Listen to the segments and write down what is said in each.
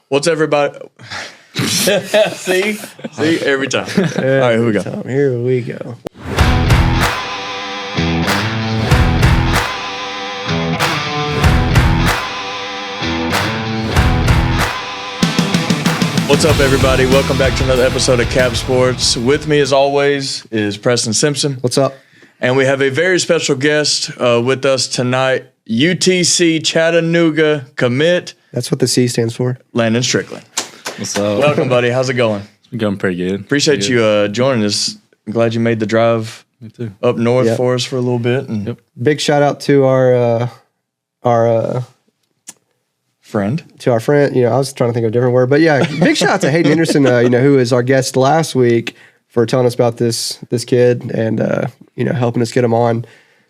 What's everybody? See, every time. All right, here we go. Here we go. What's up, everybody? Welcome back to another episode of KAP Sports. With me, as always, is Preston Simpson. What's up? And we have a very special guest with us tonight, UTC Chattanooga commit. That's what the C stands for. Landon Strickland. What's up? Welcome, buddy. How's it going? It's been going pretty good. Appreciate you joining us. I'm glad you made the drive Me too. up north for us for a little bit. And Big shout out to our friend. You know, I was trying to think of a different word, but yeah, big shout out to Hayden Henderson, who was our guest last week, for telling us about this kid and helping us get him on.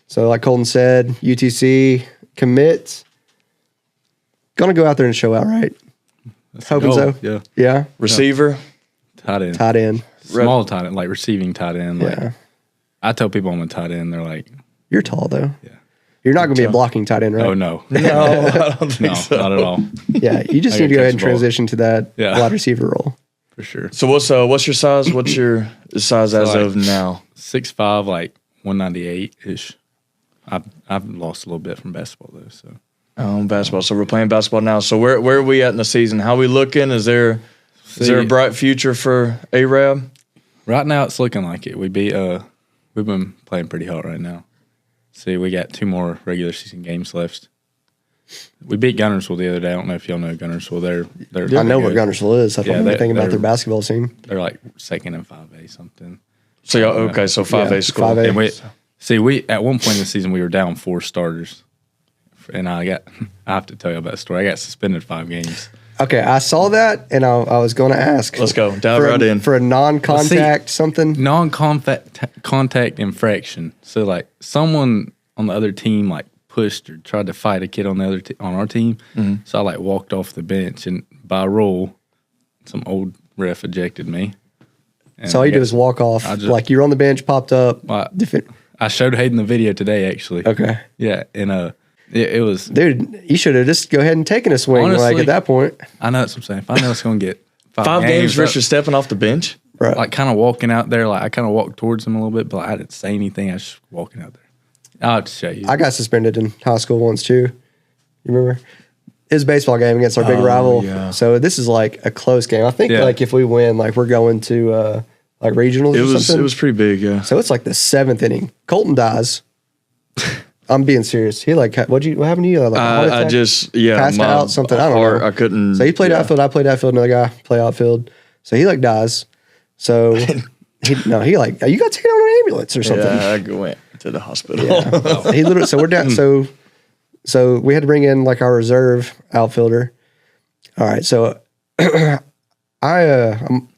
So like Colton said, UTC commit, gonna go out there and show out, right? That's Hoping the goal. so. Yeah. Receiver. Tight end. Tight end. Small tight end, like receiving tight end. Like, Yeah. I tell people I'm a tight end. They're like, You're tall though. Yeah. You're not gonna be a blocking tight end, right? oh, no. No, I don't think No, so. not at all. Yeah. You just I need to can go ahead catch and the ball. transition to that Yeah. wide receiver role. For sure. So what's your size? What's your size as like, of now? 6'5", like 198-ish. I've lost a little bit from basketball, though. So Basketball. So we're playing basketball now. So where are we at in the season? How we looking? Is there a bright future for Arab? right now it's looking like it. We've been playing pretty hot right now. See, we got 2 more regular season games left. We beat Gunnersville the other day. I don't know if y'all know Gunnersville. They're I know where good. Gunnersville is. I don't know anything about their basketball team. They're like second in 5A something. So y'all okay? So 5A Yeah, school. 5A. And we at one point in the season we were down 4 starters, and I have to tell you about the story. I got suspended 5 games. Okay, I saw that, and I was going to ask. Let's go. Dive for right in. For a non-contact something. Non-contact infraction. So like someone on the other team like pushed or tried to fight a kid on the other on our team. Mm-hmm. So I like walked off the bench, and by rule, some old ref ejected me. And So all you do is walk off. Like you're on the bench, popped up. I showed Hayden the video today, actually. Okay. Yeah, and it was. Dude, you should have just go ahead and taken a swing. Honestly, like at that point. I know that's what I'm saying. If I know it's going to get 5 games versus stepping off the bench. Right. like kind of walking out there, like I kind of walked towards him a little bit, but I didn't say anything. I was just walking out there. I'll have to show you. I got suspended in high school once too. You remember? It was a baseball game against our big rival. Yeah. So this is like a close game. I think like if we win, like we're going to like regionals or something. It was pretty big. Yeah. So it's like the 7th inning. Colton dies. I'm being serious. He what happened to you? Like a heart I attack? just Passed out, something. I don't know. I couldn't. So he played outfield. I played outfield. Another guy play outfield. So he dies. So he got taken on an ambulance or something. Yeah, I went to the hospital. Yeah. He literally. So we're down. So we had to bring in like our reserve outfielder. All right. So I'm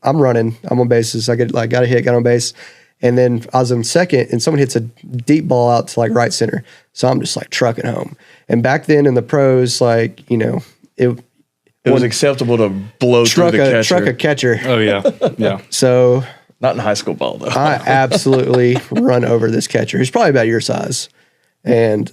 running. I'm on bases. I got a hit. Got on base. And then I was in second, and someone hits a deep ball out to like right center. So I'm just like trucking home. And back then in the pros, it was acceptable to blow through the catcher. Truck a catcher. Oh yeah, yeah. So Not in high school ball though. I absolutely run over this catcher who's probably about your size, and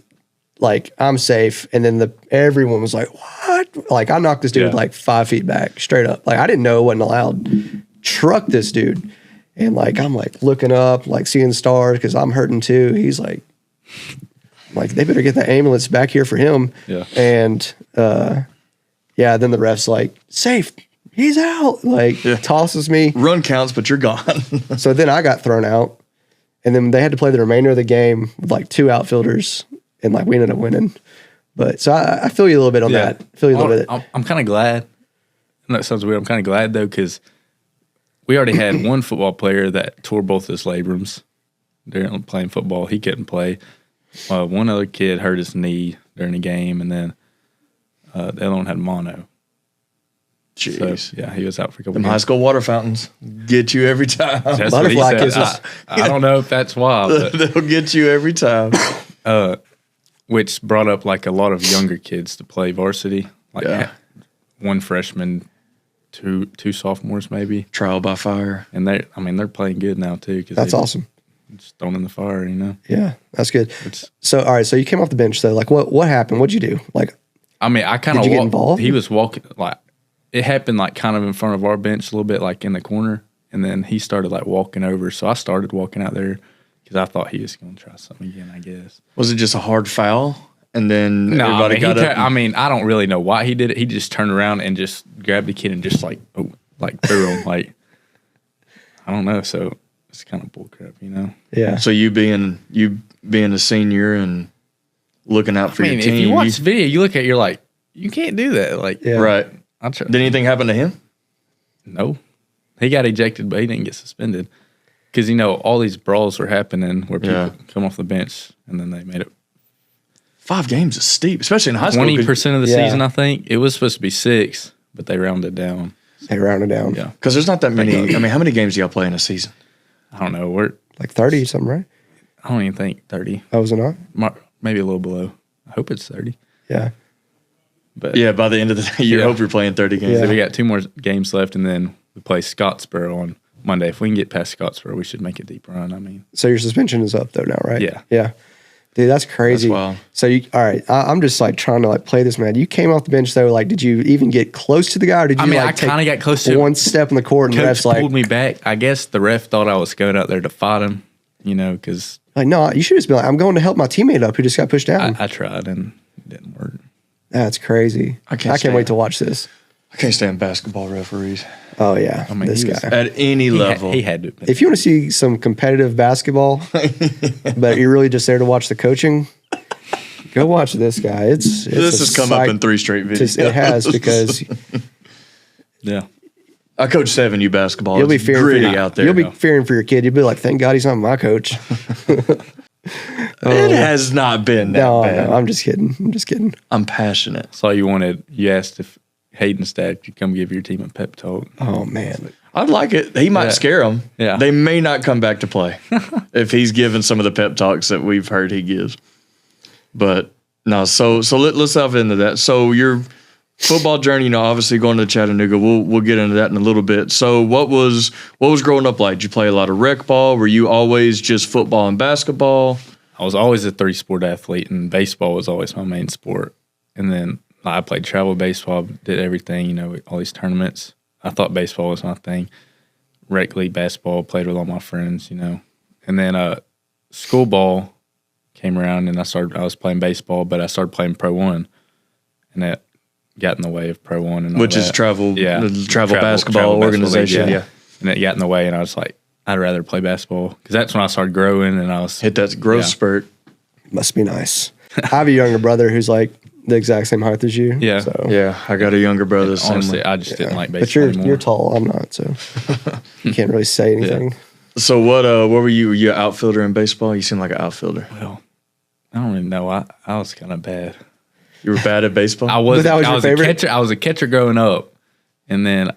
like I'm safe. And then everyone was like, "What?" Like I knocked this dude like 5 feet back, straight up. Like I didn't know it wasn't allowed. Truck this dude. And like I'm like looking up, like seeing stars because I'm hurting too. He's like they better get the ambulance back here for him. Yeah. And then the ref's like, safe, he's out. Like tosses me. Run counts, but you're gone. So then I got thrown out, and then they had to play the remainder of the game with like 2 outfielders, and like we ended up winning. But so I feel you a little bit on that. I feel you a little bit. I'm kind of glad. And that sounds weird. I'm kind of glad though because we already had one football player that tore both his labrums during playing football. He couldn't play. One other kid hurt his knee during the game, and then the other one had mono. Jeez. So, yeah, he was out for a couple Them games. high school water fountains get you every time. That's what he Butterfly said. kisses. I don't know if that's why, but They'll get you every time. which brought up like a lot of younger kids to play varsity. Like one freshman, two sophomores maybe. Trial by fire. And they're playing good now too. That's awesome. Just thrown in the fire, you know? Yeah, that's good. So, all right, so you came off the bench. So, like, what happened? What'd you do? Like, I mean, I kind of Did you get involved? He was walking, like, it happened like kind of in front of our bench a little bit, like in the corner. And then he started like walking over. So I started walking out there because I thought he was going to try something again, I guess. Was it just a hard foul? And then No, everybody got up? I don't really know why he did it. He just turned around and just grabbed the kid and just like threw him. Like, I don't know. So it's kind of bullcrap, you know? Yeah. So you being a senior and looking out for your team. If you watch the video, you look at it, you're like, you can't do that. Like, Yeah. Right. Did Did anything happen to him? No. He got ejected, but he didn't get suspended. Because, you know, all these brawls were happening where people come off the bench and then they made it. 5 games is steep, especially in high school. 20% of the season, I think. It was supposed to be 6, but they rounded down. They rounded down. Yeah. Because there's not that many. I mean, how many games do y'all play in a season? I don't know. We're Like 30 something, right? I don't even think 30. Oh, was it not? Maybe a little below. I hope it's 30. Yeah. But Yeah, by the end of the day, you hope you're playing 30 games. So we got 2 more games left, and then we play Scottsboro on Monday. If we can get past Scottsboro, we should make a deep run. I mean, So your suspension is up though now, right? Yeah. Yeah. Dude, that's crazy. That's wild. So all right, I'm just like trying to like play this man. You came off the bench though. Like, did you even get close to the guy, or did you I like kind of got close to one step in the court and the Coach ref's like, pulled me back. I guess the ref thought I was going out there to fight him, you know, because no, you should just be like, I'm going to help my teammate up who just got pushed down. I tried and it didn't work. That's crazy. I can't wait to watch this. I can't stand basketball referees Oh yeah, mean, this he guy. was- at any level. He had to. If you want to see some competitive basketball, but you're really just there to watch the coaching, go watch this guy. It's this has come up in 3 straight videos. It has, because Yeah. I coach 7U basketball. you'll be It's fearing gritty for, out there. You'll be fearing for your kid. You'll be like, thank God he's not my coach. It has not been that bad. No, I'm just kidding. I'm passionate. That's all you wanted. You asked if Hayden's dad could come give your team a pep talk. Oh man, I'd like it. He might scare them. Yeah. They may not come back to play if he's given some of the pep talks that we've heard he gives. But no, so let's dive into that. So your football journey, you know, obviously going to Chattanooga, we'll get into that in a little bit. So what was growing up like? Did you play a lot of rec ball? Were you always just football and basketball? I was always a 3-sport athlete, and baseball was always my main sport. And then I played travel baseball, did everything, you know, all these tournaments. I thought baseball was my thing. Rec league basketball, played with all my friends, you know. And then school ball came around, and I was playing baseball, but I started playing Pro 1. And that got in the way of Pro 1 and all Which is that. travel basketball travel organization. league, Yeah. And it got in the way, and I was like, I'd rather play basketball, because that's when I started growing, and I was Hit that growth spurt. must be nice. I have a younger brother who's like the exact same height as you. Yeah. So. Yeah, I got a younger brother. the same honestly, way. I just didn't like baseball But you're anymore. you're tall. I'm not, so you can't really say anything. So what were you? Were you an outfielder in baseball? You seem like an outfielder. Well, I don't even know. I was kind of bad. You were bad at baseball? I was. But that was I your was favorite? a catcher. I was a catcher growing up, and then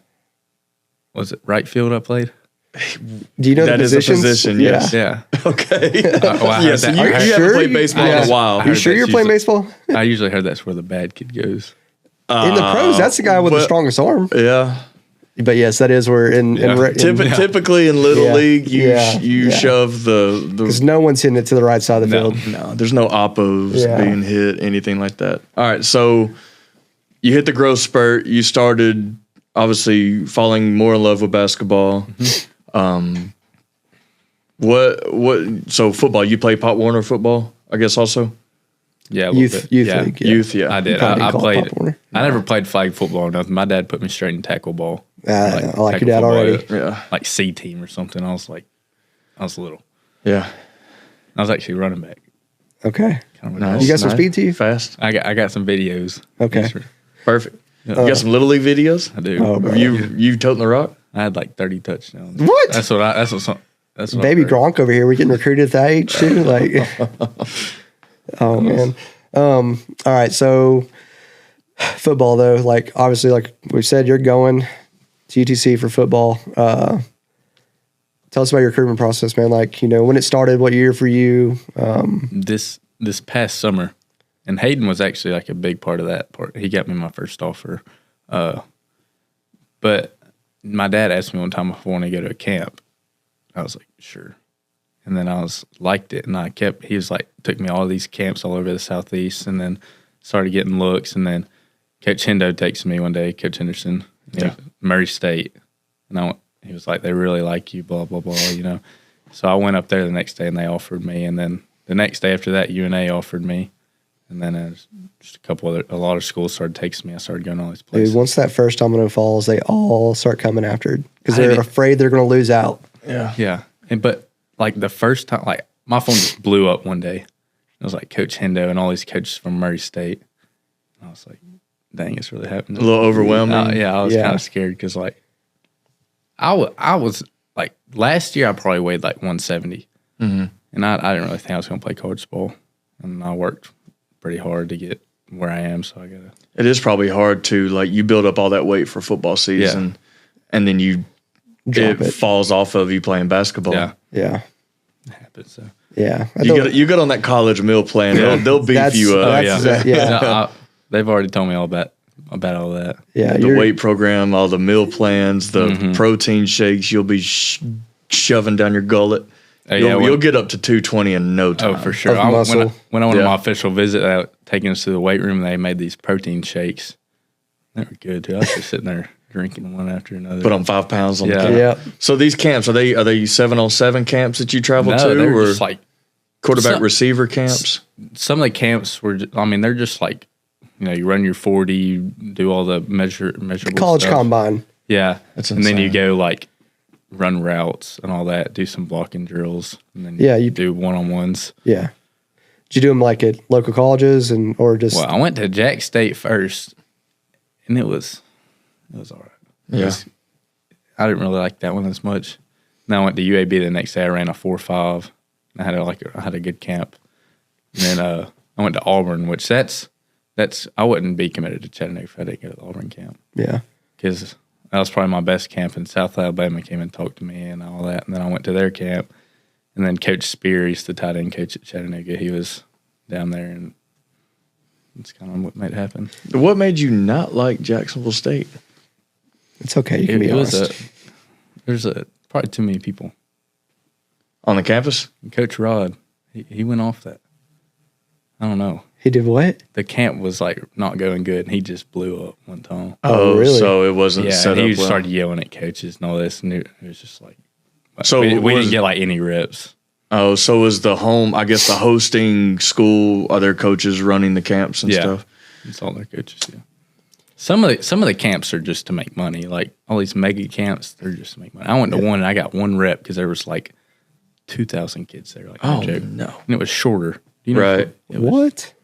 was it right field I played? Do you know That the is a positions? position, yes. Yeah. Okay. I Yes, heard you, that. you Sure haven't played you- baseball yeah. in a while. I You heard sure that's you're playing usually- baseball? I usually heard that's where the bad kid goes. In the pros, that's the guy with the but- strongest arm. Yeah. But yes, that is where Typically in Little Yeah. League, you Yeah. shove the because no one's hitting it to the right side of the No. field. no, there's no oppos Yeah. being hit, anything like that. All right, so you hit the growth spurt. You started obviously falling more in love with basketball. What? So football. You play Pop Warner football, I guess. Also, Yeah, a little Youth bit. league. Yeah. youth. Yeah, I did. Probably I call it played. Pop Warner. I never played flag football or nothing. My dad put me straight in tackle ball. I like tackle your dad football, already. Yeah, Like C team or something. I was little. yeah. I was actually running back. Okay. Kind of Nice. You got some speed to you? Fast. I got some videos. Okay. Perfect. You got some Little League videos? I do. Oh, bro. You toting the rock? I had like 30 touchdowns. What? That's what I Baby heard. Gronk over here. We're getting recruited at that age too. Like, oh man. All right. So football though, like obviously, like we said, you're going to UTC for football. Tell us about your recruitment process, man. Like, you know, when it started, what year for you? This past summer, and Hayden was actually like a big part of that part. He got me my first offer. But my dad asked me one time if I wanted to go to a camp. I was like, sure. And then I liked it, and he was like, took me all these camps all over the Southeast, and then started getting looks. And then Coach Hendo texted me one day, Coach Henderson, Murray State. And he was like, they really like you, blah, blah, blah, So I went up there the next day and they offered me. And then the next day after that, UNA offered me. And then just a lot of schools started texting me. I started going to all these places. Dude, once that first domino falls, they all start coming after because they're afraid they're going to lose out. Yeah. Yeah. But like the first time, like my phone just blew up one day. It was like Coach Hendo and all these coaches from Murray State. And I was like, dang, it's really happening. A little overwhelming. I was kind of scared because like I was like last year I probably weighed like 170. Mm-hmm. And I didn't really think I was going to play college ball. And I worked pretty hard to get where I am, so I gotta. It is probably hard to like you build up all that weight for football season, and then it falls off of you playing basketball. Yeah, it happens. So you get on that college meal plan. They'll beef you up. They've already told me all about all that. Yeah, the weight program, all the meal plans, the protein shakes. You'll be shoving down your gullet. You'll get up to 220 in no time. Oh, for sure. When I went on my official visit, taking us to the weight room, they made these protein shakes. They were good, too. I was just sitting there drinking one after another. Put on 5 pounds on the camp. Yeah. So these camps, are they 7-on-7 camps that you travel to? They're or just like quarterback receiver camps? Some of the camps were, they're just like, you run your 40, you do all the measurable college stuff. combine. Yeah. That's insane. And then you go like, run routes and all that, do some blocking drills, and then you do one-on-ones. Yeah. Did you do them like at local colleges or just? Well, I went to Jack State first, and it was all right. Yeah. I didn't really like that one as much. Then I went to UAB the next day. I ran a 4.5. I had a good camp. And then I went to Auburn, which that's I wouldn't be committed to Chattanooga if I didn't go to the Auburn camp. Yeah. Because that was probably my best camp, and South Alabama came and talked to me and all that. And then I went to their camp. And then Coach Spear, he's the tight end coach at Chattanooga. He was down there, and that's kind of what made it happen. What made you not like Jacksonville State? It's okay. You can be honest. There's probably too many people. On the campus? And Coach Rod, he went off that. I don't know. He did what? The camp was like not going good, and he just blew up one time. Oh, really? So it wasn't set up he well. started yelling at coaches and all this, and it was just like, so we didn't get like any reps. Oh, so was the hosting school, are their coaches running the camps and stuff? It's all their coaches, yeah. Some of the camps are just to make money. Like all these mega camps, they're just to make money. I went to one and I got one rep because there was like 2,000 kids there. Like, no. And it was shorter. Right. What?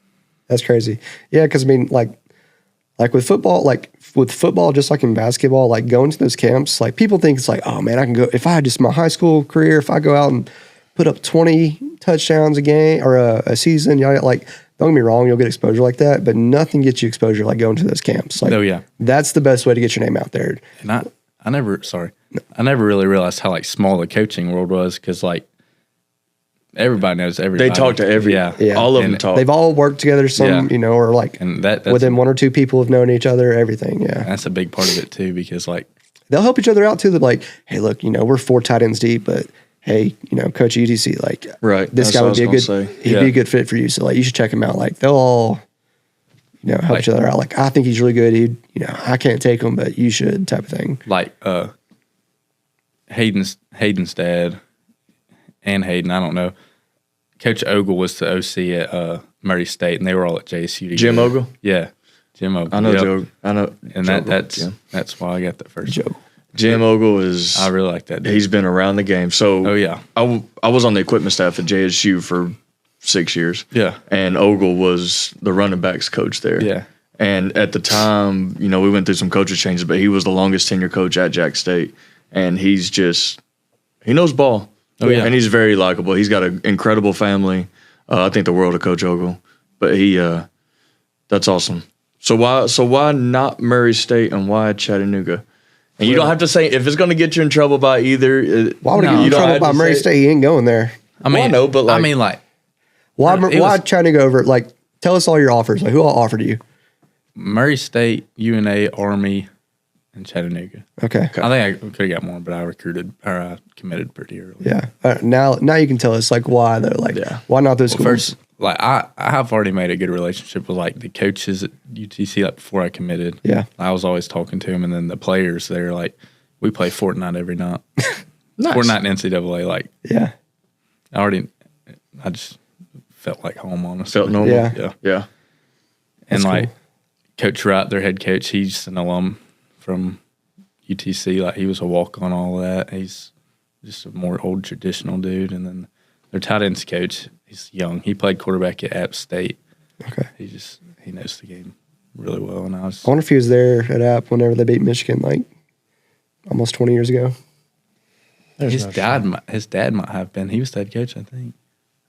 That's crazy. Yeah, because like with football, just like in basketball, like going to those camps, like people think it's like, oh man, I can go, if I had just my high school career, if I go out and put up 20 touchdowns a game or a season, like, don't get me wrong, you'll get exposure like that, but nothing gets you exposure like going to those camps. Like, that's the best way to get your name out there. And I never really realized how like small the coaching world was, because like everybody knows everybody. They talk to all of them talk. They've all worked together or like, and that's within one or two people have known each other, everything. Yeah. That's a big part of it too, because like they'll help each other out too. They're like, hey, look, we're 4 tight ends deep, but hey, Coach UTC, like, this guy would be he'd be a good fit for you. So like, you should check him out. Like, they'll all, help each other out. Like, I think he's really good. I can't take him, but you should, type of thing. Like, Hayden's dad and Hayden, I don't know. Coach Ogle was the OC at Murray State, and they were all at JSU together. Jim Ogle? Yeah, Jim Ogle. I know Joe. I know, and that's why I got that first. Joe. Jim Ogle is. I really like that dude. He's been around the game. So, I was on the equipment staff at JSU for 6 years. Yeah, and Ogle was the running backs coach there. Yeah, and at the time, we went through some coaches changes, but he was the longest tenure coach at Jack State, and he knows ball. Oh yeah, and he's very likable. He's got an incredible family. I think the world of Coach Ogle, but that's awesome. So why not Murray State and why Chattanooga? And you don't have to say if it's going to get you in trouble by either. Why would he get in trouble by Murray State? He ain't going there. I mean, I know, but why Chattanooga over? Like, tell us all your offers. Like, who all offered you? Murray State, UNA, Army, and Chattanooga. Okay. I think I could have got more, but I committed pretty early. Yeah. Now you can tell us like why though. Like, why not those schools? like I have already made a good relationship with like the coaches at UTC like before I committed. Yeah. I was always talking to them, and then the players, they're like, we play Fortnite every night. Nice. Fortnite and NCAA, like Yeah. I just felt like home, honestly. Felt normal. Yeah. Yeah. And That's like cool. Coach Wright, their head coach, he's an alum from UTC. Like he was a walk on, all of that. He's just a more old traditional dude. And then their tight ends coach, he's young. He played quarterback at App State. Okay. He knows the game really well. And I wonder if he was there at App whenever they beat Michigan, like almost 20 years ago. his dad might have been. He was the head coach, I think.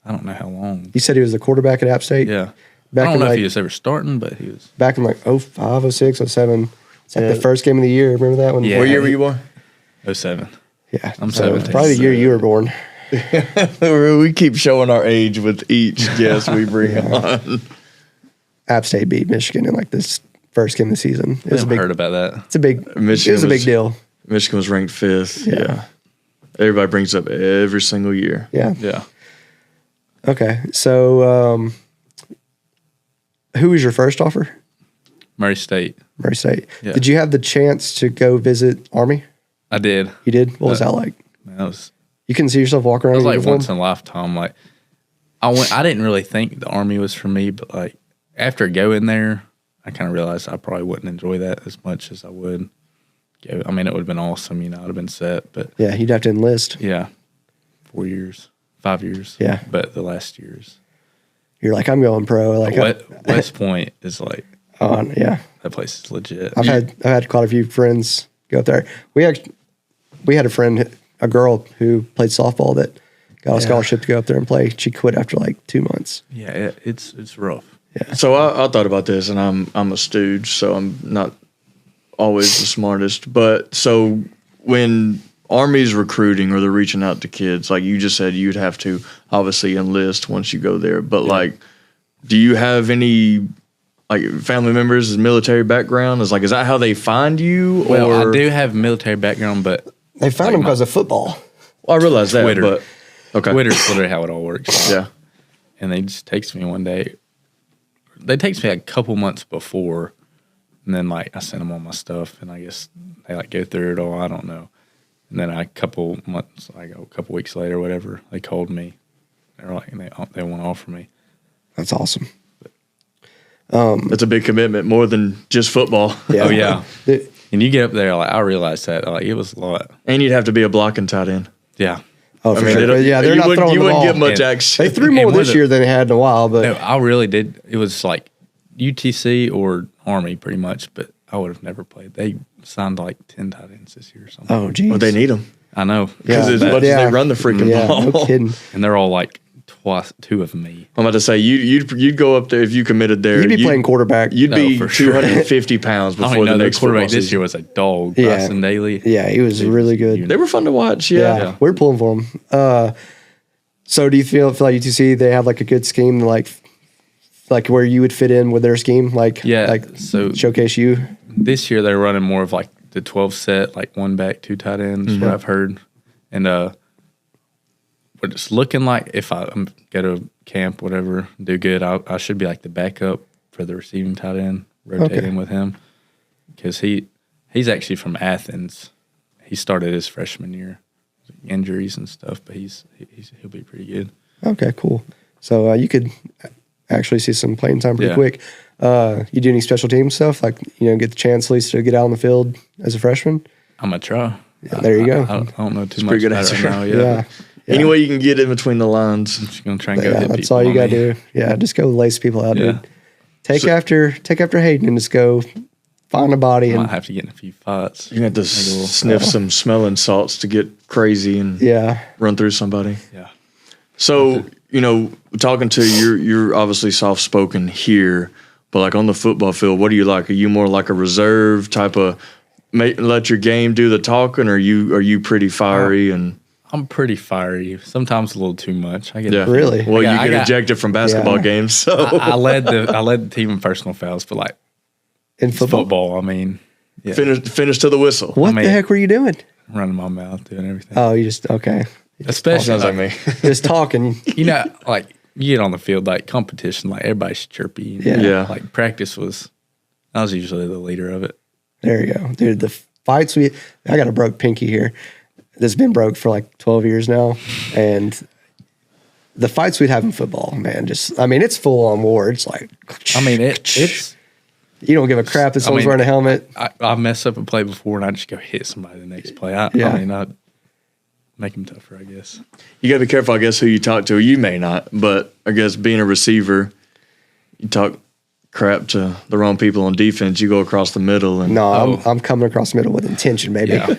I don't know how long. You said he was the quarterback at App State? Yeah. Back I don't in know like, if he was ever starting, but he was. back in like 05, 06, 07. It's like Yeah. the first game of the year. Remember that one? Yeah. What year were you born? 07. Yeah. I'm So 17. probably the year you were born. We keep showing our age with each guest we bring on. App State beat Michigan in like this first game of the season. It I was a big. heard about that. It's a big. Michigan it was a big was- deal. Michigan was ranked 5th. Yeah. Yeah. Everybody brings it up every single year. Yeah. Yeah. Okay. So, who was your first offer? Murray State. Murray State. Yeah. Did you have the chance to go visit Army? I did. You did. What was that like? Man, that was You couldn't see yourself walking around. It was in like uniform? once in a lifetime. Like I didn't really think the Army was for me, but like after going there, I kind of realized I probably wouldn't enjoy that as much as I would. I mean, it would have been awesome, I'd have been set, but Yeah, you'd have to enlist. yeah, 4 years, 5 years. Yeah. But the last years, You're like, I'm going pro. Like, West Point is like yeah. that place is legit. I've had quite a few friends go up there. We had a friend, a girl who played softball that got a scholarship to go up there and play. She quit after like 2 months. Yeah, it's rough. So I thought about this, and I'm a stooge, so I'm not always the smartest. But so when Army's recruiting or they're reaching out to kids, like you just said, you'd have to obviously enlist once you go there. But like, do you have any like family members with military background? Is that how they find you? Well, or? I do have military background, but They found him because of football. Well, I realize that, Twitter. but okay. Twitter's literally how it all works. Yeah. And they just text me one day. They text me like a couple months before, and then like I sent them all my stuff, and I guess they like go through it all. I don't know. And then a couple weeks later, whatever, they called me. They're like, they want to offer me. That's awesome. That's a big commitment, more than just football. Yeah. Oh yeah. The- And you get up there, like I realized that like it was a lot. And you'd have to be a blocking tight end. Yeah. Oh, for I mean, sure. But yeah, they're you not wouldn't, throwing you the wouldn't ball. get much And action. They threw more And this with year than they had in a while, but No, I really did. It was like UTC or Army pretty much, but I would have never played. They signed like 10 tight ends this year or something. oh, geez. Well, they need them. I know. Because Yeah, as but- much as yeah. they run the freaking Yeah, ball. no kidding. And they're all like two of me. I'm about to say, you'd go up there if you committed there. You'd be playing quarterback. You'd No, be for sure. 250 pounds I don't before even know the their next quarterback football this season. year was a dog. Yeah. Bryson Daly. Yeah, he was really good. They were fun to watch, Yeah, yeah. we're pulling for him. So do you feel like UTC they have like a good scheme like where you would fit in with their scheme? Like Yeah, like so- showcase you. This year they're running more of like the 12 set, like one back, two tight ends, what I've heard. And but it's looking like if I go to camp, whatever, do good, I should be like the backup for the receiving tight end, rotating with him. Because he's actually from Athens. He started his freshman year. Injuries and stuff, but he'll be pretty good. Okay, cool. So you could actually see some playing time pretty Yeah. quick. You do any special team stuff, like get the chance at least to get out on the field as a freshman? I'm gonna try. Yeah, there you go. I don't know too much pretty good about it answer. now. Yeah. Any way you can get in between the lines. I'm just gonna try and go Yeah, hit that's people all you on gotta me. do. Yeah, just go lace people out, Yeah. dude. Take after Hayden and just go find a body I might and have to get in a few fights. You're going to have to sniff some smelling salts to get crazy and yeah. run through somebody. Yeah. So, talking to you're obviously soft spoken here, but like on the football field, what do you like? Are you more like a reserve type of let your game do the talking, or are you pretty fiery and I'm pretty fiery. Sometimes a little too much. I get Really? Well, I you get got- ejected from basketball Yeah. games, so I led the team in personal fouls, but like In football. football, I mean, yeah, finish to the whistle. What I mean- the heck were you doing? running my mouth, doing everything. Oh, you just okay. Especially Sounds like me. Just talking. like you get on the field, like competition, like everybody's chirpy. Yeah. Like practice I was usually the leader of it. There you go. Dude, the fights I got a broke pinky here. That's been broke for like 12 years now. And the fights we'd have in football, man, it's full on war. It's like, it's. You don't give a crap if someone's wearing a helmet. I mess up a play before and I just go hit somebody the next play. I make them tougher, I guess. You got to be careful, I guess, who you talk to. You may not, but I guess being a receiver, you talk crap to the wrong people on defense, you go across the middle. And No, I'm coming across the middle with intention, baby. Yeah.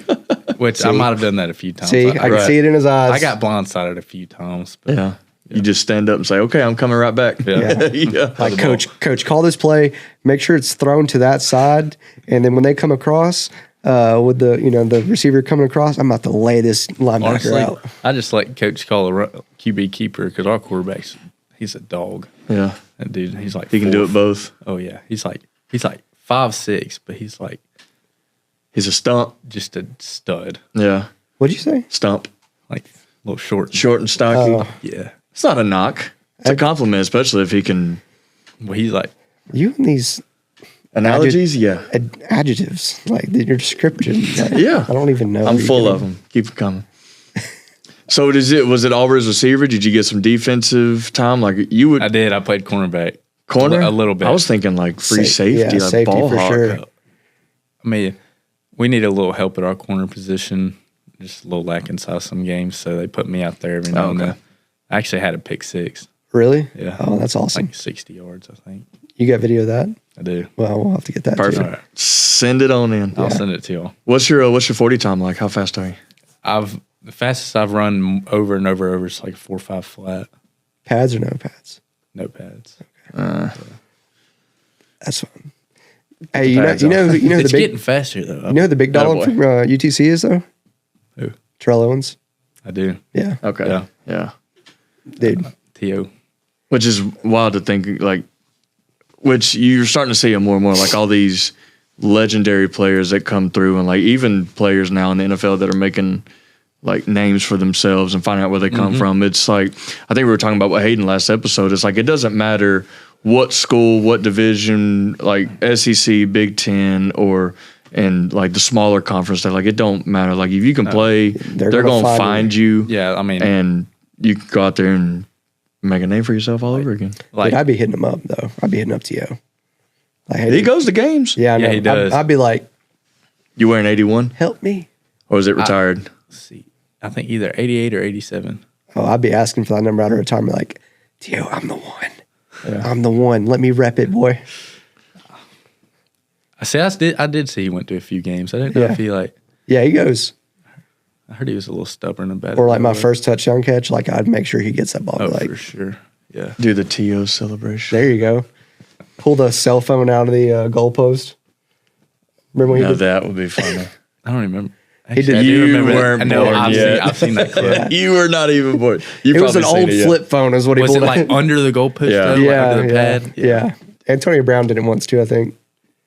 Which I might have done that a few times. See, I can see it in his eyes. I got blindsided a few times. But yeah. You just stand up and say, okay, I'm coming right back. Yeah. Yeah. Like, coach, call this play. Make sure it's thrown to that side. And then when they come across with the receiver coming across, I'm about to lay this linebacker honestly, out. I just let coach call a QB keeper because our he's a dog. Yeah. That dude, he's like He can do it both. Oh yeah, he's like 5'6", but he's like He's a stump. just a stud. Yeah. What'd you say? Stump. Like a little short. Short and stocky. Oh. Yeah. It's not a knock. It's a compliment, especially if he can. Well, he's like You and these Analogies? Yeah. adjectives, like your description. Like, Yeah. I don't even know. I'm where full you're of them. Keep them coming. So was it always receiver? Did you get some defensive time? Like you would I did. I played cornerback. corner a little bit. I was thinking like free safety, yeah, like safety ball for hawk. sure. I mean, we need a little help at our corner position. Just a little lacking size some games, so they put me out there every now and then. I actually had a pick six. Really? Yeah. Oh, that's awesome. Like 60 yards, I think. You got video of that? I do. Well, we'll have to get that Perfect. too. All right. Send it on in. I'll send it to y'all. What's your 40 time like? How fast are you? The fastest I've run over and over is like 4.5 flat. Pads or no pads? No pads. That's fun. Hey, you pads know who It's the big getting faster though. you know who the big dog Attaboy. from UTC is though? Who? Terrell Owens. I do. Yeah, Okay. Yeah. Yeah. dude. T.O. Which is wild to think, like, which you're starting to see it more and more, like all these legendary players that come through, and like even players now in the NFL that are making like names for themselves and finding out where they come from. It's like, I think we were talking about what Hayden last episode. It's like, it doesn't matter what school, what division, like SEC, Big Ten, or and like the smaller conference, like it don't matter. Like if you can play, they're going to find you. Yeah, I mean, And you can go out there and make a name for yourself all over again. like Dude, I'd be hitting him up though. I'd be hitting up T.O. Like, hey, He goes to games. Yeah, I know. Yeah, he does. I'd be like, You wearing 81? help me. Or is it retired? let's see. I think either 88 or 87. Oh, I'd be asking for that number out of retirement. Like, T.O., I'm the one. I'm the one. Let me rep it, boy. I did see he went to a few games. I didn't know Yeah. if he Yeah, he goes. I heard he was a little stubborn about it. Or like my first touchdown catch, like I'd make sure he gets that ball. Oh, Like, for sure. Yeah. Do the TO celebration. there you go. Pull the cell phone out of the goalpost. Remember when Now he did that would be funny. I don't remember. He Actually, did- I do You remember that. weren't I know. born yet. I've seen that clip. You were not even born. You It was an probably old seen it, yeah. flip phone, is what he Was it pulled like out. under the goalpost? Yeah. though? Like Yeah, under the yeah, pad? yeah. Antonio Brown did it once too, I think.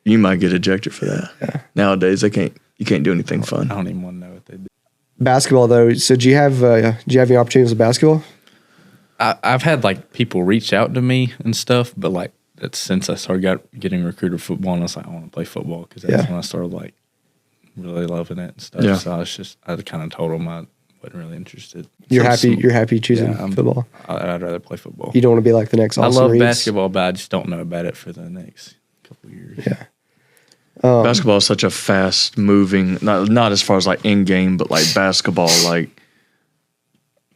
You might get ejected for that. Nowadays, you can't do anything I fun. don't even want to know what they did. Basketball though. So do you have any opportunities with basketball? I've had like people reach out to me and stuff, but like that's since I started getting recruited for football, and I was like, I want to play football because that's when I started like really loving it and stuff. Yeah. So I kind of told them I wasn't really interested. You're So happy. some- You're happy choosing Yeah, football. I'd rather play football. You don't want to be like the next I Austin love Reeves? basketball, but I just don't know about it for the next couple of years. Yeah. Basketball is such a fast moving, not as far as like in game, but like basketball, like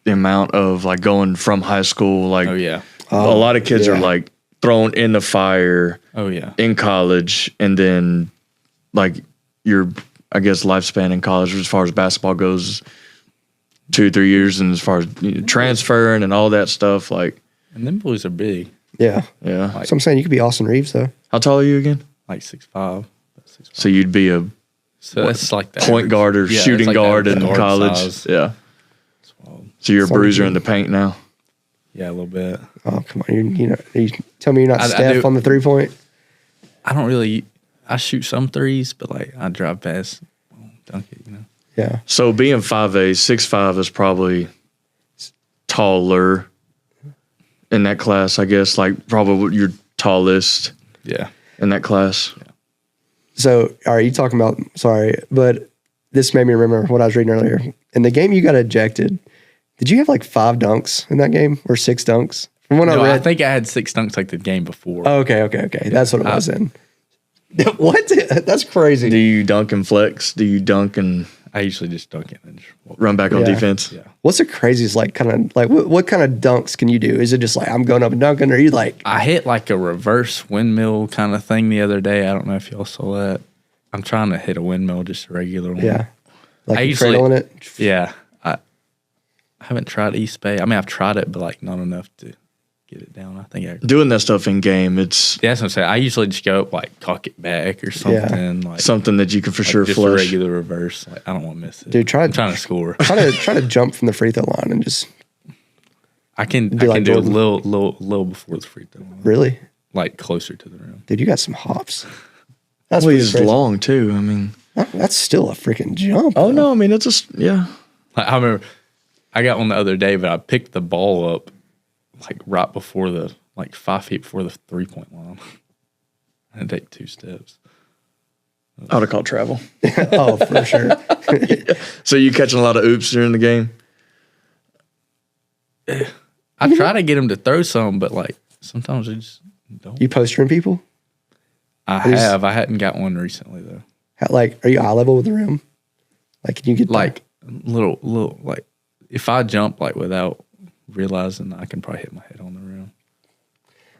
the amount of like going from high school, like Oh yeah. a lot of kids yeah. are like thrown in the fire Oh yeah. in college, and then like your, I guess, lifespan in college as far as basketball goes, 2-3 years, and as far as transferring and all that stuff, like And them boys are big, Yeah. yeah. So I'm saying you could be Austin Reeves though. How tall are you again? like 6'5". So you'd be a So that's like the point average. guard or Yeah, shooting it's like guard the in guard college. size. Yeah. It's wild. So you're a Sorry, bruiser dude. in the paint now. Yeah, a little bit. Oh come on! You tell me you're not I Steph do. on the 3-point. I don't really. I shoot some threes, but like I drive past, dunk it. Yeah. So being 5'8", 6'5" is probably taller in that class, I guess, like probably your tallest Yeah. in that class. So, are you talking about? Sorry, but this made me remember what I was reading earlier. In the game you got ejected, did you have like 5 dunks in that game or 6 dunks? From what No, I read, I think I had 6 dunks like the game before. Oh, okay. That's what it was in. What? That's crazy. Do you dunk and flex? Do you dunk and I usually just dunk it and just walk. run back on Yeah. defense? Yeah. What's the craziest like kind of like what kind of dunks can you do? Is it just like I'm going up and dunking, or are you like I hit like a reverse windmill kind of thing the other day. I don't know if y'all saw that. I'm trying to hit a windmill, just a regular one. yeah, like I you usually- cradling it? Yeah. I haven't tried East Bay. I mean, I've tried it, but like not enough to get it down. I think Doing that stuff in game, it's yeah, that's what I'm saying. I usually just go up, like cock it back or something. Like something that you can for like sure just a flush. regular reverse. Like I don't want to miss it. Dude, I'm trying to score. try to jump from the free throw line and just I can like do Jordan. a little before the free throw line. really, Like closer to the rim. dude, you got some hops. That's Well, pretty he's crazy. long too. I mean, That's still a freaking jump. oh no, I mean it's just yeah. Like, I remember I got one the other day, but I picked the ball up like right before like 5 feet before the 3-point line. I had to take 2 steps. I would have called travel. Oh, for sure. So you catching a lot of oops during the game? I try to get him to throw some, but like sometimes they just don't. You postering people? I have. I hadn't got one recently though. Like, are you eye level with the rim? Like, can you get Like little like if I jump like without realizing, I can probably hit my head on the rim.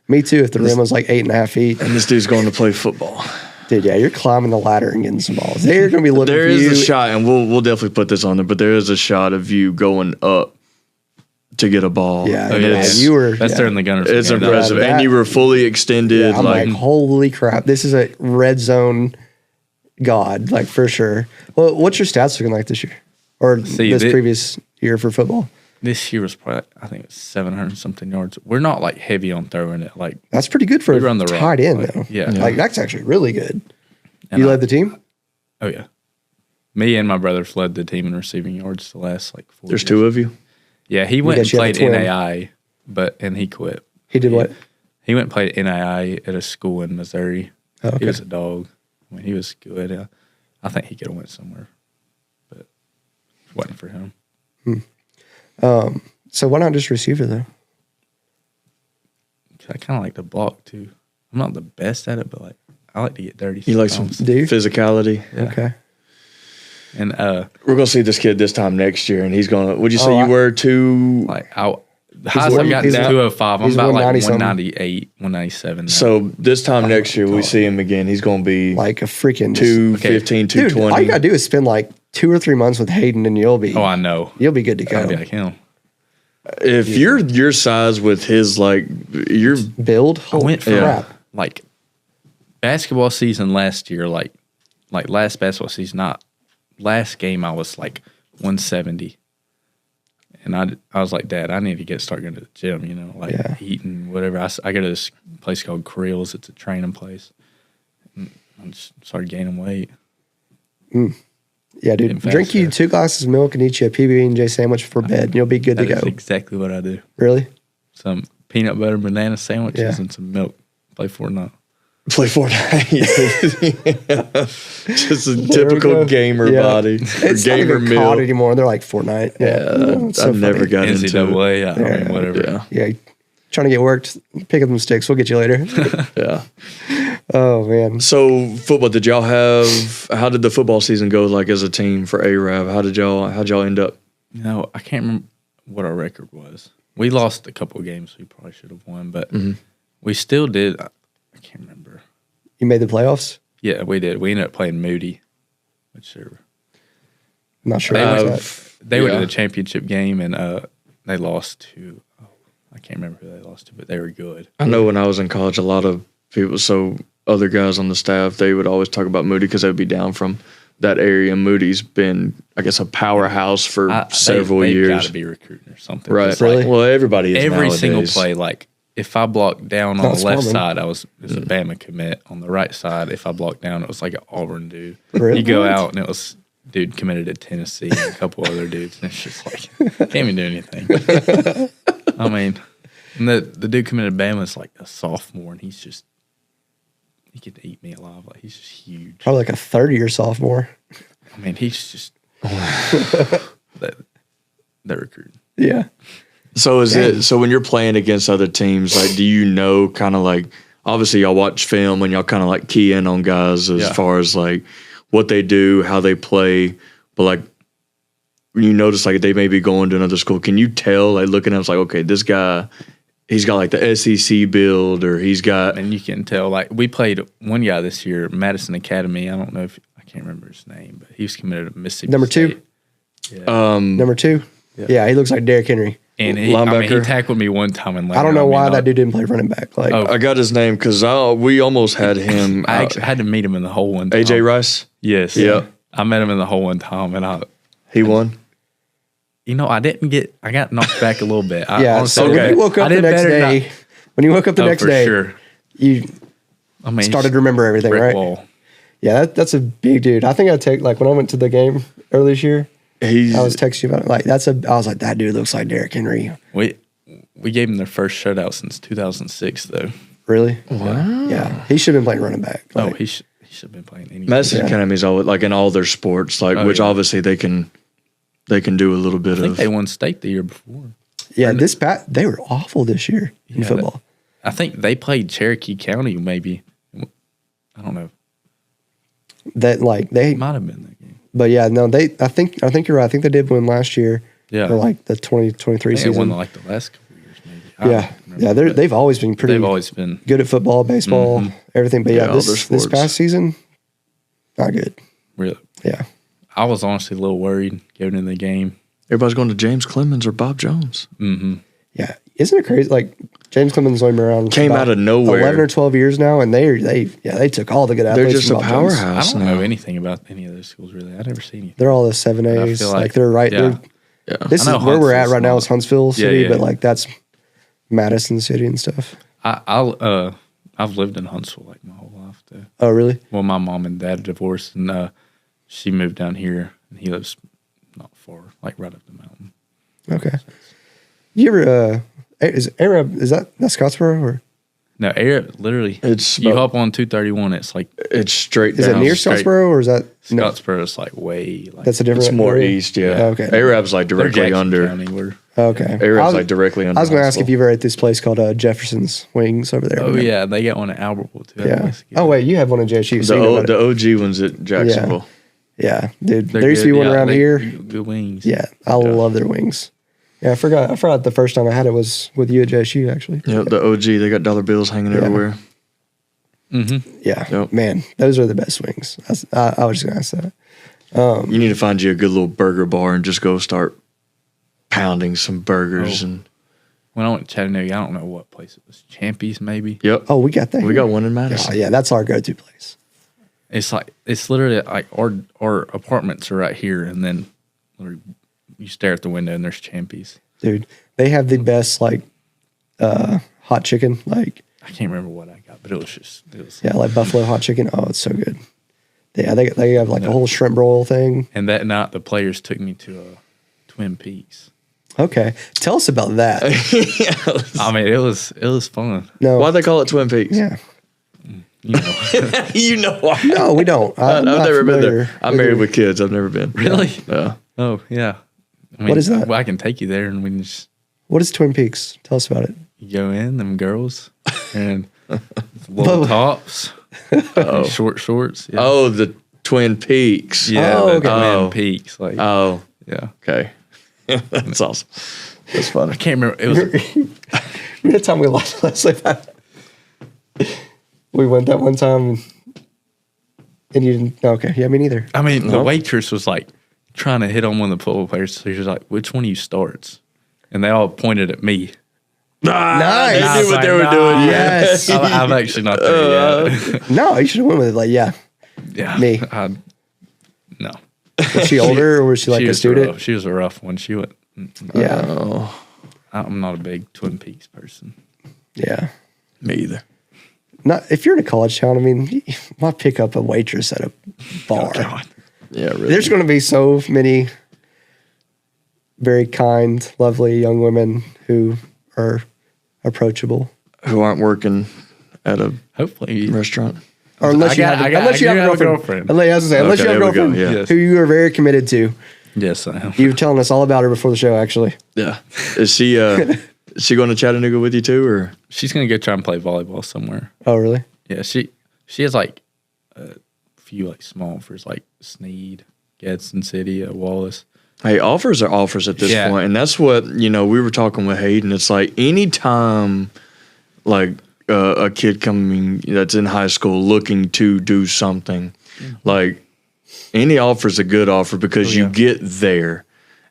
Me too. If the rim was like 8.5 feet, And this dude's going to play football. dude, yeah, you're climbing the ladder and getting some balls. They're gonna be looking. There for is you. a shot, and we'll definitely put this on there. But there is a shot of you going up to get a ball. Yeah, and yeah, it's, you were. That's yeah. during the Gunners. it's game, though. impressive, that- and you were fully extended. Yeah, I'm like, like, holy crap! This is a red zone god, like for sure. Well, what's your stats looking like this year, or See, this previous year for football? This year was probably, I think it was 700 something yards. We're not like heavy on throwing it. Like That's pretty good for we run the tight rock, end like, though. yeah. like that's actually really good. and You I- led the team. Oh yeah, me and my brothers led the team in receiving yards the last like 4 there's years. 2 of you. Yeah, he went and guess you have a played twin. NAI, and he quit. He did what? He went and played NAI at a school in Missouri. Oh, okay. He was a dog. I mean, he was good. I think he could have went somewhere, but it wasn't for him. So why not just receiver though? I kind of like to block too. I'm not the best at it, but like I like to get dirty. You like some sometimes. Do you? physicality. Yeah. Okay. And We're gonna see this kid this time next year, and he's gonna. Would you say Oh, you were 2? like the highest one- I've got he's is one- 205. I'm he's about like 190 something. 198, 197. Now. So this time next year, we see him again. He's gonna be Like a freaking 215, Dude, 220. all you gotta do is spend like 2 or 3 months with Hayden, and you'll be I know. you'll be good to go. I'll be like him. If you're your size with his like, you're Build. I went from crap. like basketball season last year, like last basketball season, not last game. I was like 170, and I was like, Dad, I need to start going to the gym. You know, like Yeah. eating whatever. I go to this place called Creel's. It's a training place. And I just started gaining weight. Yeah, dude. Getting Drink you faster. 2 glasses of milk and eat you a PB&J sandwich for bed, and you'll be good to That go. is exactly what I do. Really? Some peanut butter banana sandwiches Yeah. and some milk. Play Fortnite. play Fortnite. Just a There we typical go. gamer Yeah. body. Or It's not gamer even COD meal. anymore. They're like Fortnite. Yeah, It's so I've never funny. got into it. NCAA. I mean, whatever. Yeah, Yeah, trying to get worked. Pick up them sticks. We'll get you later. yeah. Oh man. So football, did y'all have? How did the football season go? Like as a team for Arab, how'd y'all end up? No, I can't remember what our record was. We lost a couple of games we probably should have won, but we still did. I can't remember. You made the playoffs? Yeah, we did. We ended up playing Moody, which I'm not sure. They about went- that. they went Yeah. to the championship game and they lost to. Oh, I can't remember who they lost to, but they were good. I know when I was in college, a lot of people, so other guys on the staff, they would always talk about Moody because they would be down from that area. Moody's been, I guess, a powerhouse for several They've years. got to be recruiting or something. Right. 'Cause, like, Well, everybody is every single nowadays. play, like if I blocked down on Not the left Smallman. side, it was a Bama commit. On the right side, if I blocked down, it was like an Auburn dude. Really? You go out and it was dude committed to Tennessee and a couple other dudes, and it's just like can't even do anything. I mean, And the dude coming to Bama is like a sophomore, and he could eat me alive. Like, he's just huge. Probably like a third-year sophomore. I mean, he's just that recruit. Yeah. So so when you're playing against other teams, like, do you know kind of like, obviously y'all watch film and y'all kind of like key in on guys as far as like what they do, how they play, but like when you notice like they may be going to another school, can you tell, like looking at them, it's like, okay, this guy, he's got like the SEC build, or he's got, And you can tell, like, we played one guy this year, Madison Academy. I don't know if I can't remember his name, but he was committed to Mississippi Number State. 2? Yeah. Number 2? Yeah, he looks like Derrick Henry. And he linebacker. tackled me one time. And I don't know why that dude didn't play running back. Like, I got his name because we almost had him. I actually had to meet him in the hole one time. AJ Rice. Yes. Yeah. I met him in the hole one time, and He won. I got knocked back a little bit. yeah. Honestly, So when you woke up the next day, sure. you started to remember everything, brick right? wall. Yeah, that's a big dude. I think like when I went to the game earlier this year, I was texting you about it. Like I was like, that dude looks like Derrick Henry. We gave him their first shutout since 2006, though. Really? Wow. Yeah, he should have been playing running back. Like, He should have been playing any. Madison Academy's always like in all their sports, like which obviously they can do a little bit I think of. they won state the year before. yeah, they were awful this year in football. I think they played Cherokee County, maybe. I don't know. That like they Might have been that game. But yeah, no, I think you're right. I think they did win last year. Yeah. For like the 2023 They season. won like the last couple of years, maybe. Yeah. They've always been pretty. They've always been good at football, baseball, everything. But yeah, all their this sports. past season, not good. really. Yeah. I was honestly a little worried going into the game. Everybody's going to James Clemens or Bob Jones. Mm-hmm. Yeah. Isn't it crazy? Like James Clemens only been around Came out of nowhere. 11 or 12 years now, and they took all the good athletes. They're just from a Bob Jones. powerhouse I don't now. know anything about any of those schools really. I never seen anything. They're all the 7As. feel Like, like- they're right. yeah. They're, This is I know where we're at Huntsville's right now. not- Is Huntsville City, yeah. but like that's Madison City and stuff. I've lived in Huntsville like my whole life though. Oh, really? Well, my mom and dad divorced, and she moved down here, and he lives not far, like right up the mountain. Okay. You ever is Arab? Is that Scottsboro or No, Arab, literally, It's you about- hop on 231. It's like It's straight is down. it near straight- Scottsboro or is that no? Scottsboro is like way like That's a different. It's more area? east, yeah. Okay. Arab's like they're directly Jackson under. County, where- Okay. Arab's like directly under. I was going to ask if Huntsville. you ever ate this place called Jefferson's Wings over there. Oh yeah, they got one at Albertville too. I Yeah. guess. Oh wait, you have one in JSU. So you know about The it. OG ones at Jacksonville. Yeah, dude. They're There used to be good. one Yeah, around they- here. Good wings. Yeah, I love their wings. Yeah, I forgot the first time I had it was with you at JSU actually. Yep, the OG. They got dollar bills hanging everywhere. Mm-hmm. Yeah, Yep. man, those are the best wings. I was just gonna ask that. You need to find you a good little burger bar and just go start pounding some burgers Oh. and. When I went to Chattanooga, I don't know what place it was. Champy's maybe. Yep. Oh, we got that. we here? got one in Oh, Madison. yeah, that's our go-to place. It's literally like our apartments are right here, and then literally you stare at the window and there's Champy's. Dude, they have the best like hot chicken, like I can't remember what I got, but it was yeah, like buffalo hot chicken. Oh, it's so good. Yeah, they have like a whole shrimp broil thing. And that night the players took me to Twin Peaks. Okay, tell us about that. I mean, it was fun. No, Why they call it Twin Peaks? yeah, You know, You know why? no, we don't. I've I'm not never been familiar there. I'm married with kids. I've never been. Really? Yeah. Oh yeah. I mean, What is that? Well, I can take you there, and we can just What is Twin Peaks? Tell us about it. go in them girls and little tops, short shorts. Yeah. Oh, the Twin Peaks. yeah, Oh, the okay. Twin Oh. Peaks. Like, Oh, yeah. okay. That's awesome. That's I funny. can't remember. It was Remember the time we lost Leslie? We went that one time, and you didn't. Okay, yeah, me neither. I mean, the No. waitress was like trying to hit on one of the football players. So she was like, "Which one of you starts?" And they all pointed at me. Nice. They I knew was what they like, were doing. "Nah." Yes. I'm actually not there yet. No, you should have went with it. Like, yeah, Yeah, Me. No, was she older or was she like she a was student? She was a rough one. She went. Yeah, Oh, I'm not a big Twin Peaks person. yeah. me either. Not if you're in a college town. I mean, why pick up a waitress at a bar? Yeah, really. There's going to be so many very kind, lovely young women who are approachable. who aren't working at a Hopefully. restaurant. Or unless you have a girlfriend. Unless you have a Okay, girlfriend yeah. Yes. who you are very committed to. Yes, I am. You were telling us all about her before the show, actually. Yeah. Is she going to Chattanooga with you too, or? She's going to go try and play volleyball somewhere. Oh, really? Yeah, she has like a few like small offers like Sneed, Gadsden City, Wallace. Hey, offers are offers at this point. And that's what, we were talking with Hayden. It's like anytime like a kid coming that's in high school looking to do something, like any offer is a good offer because you get there.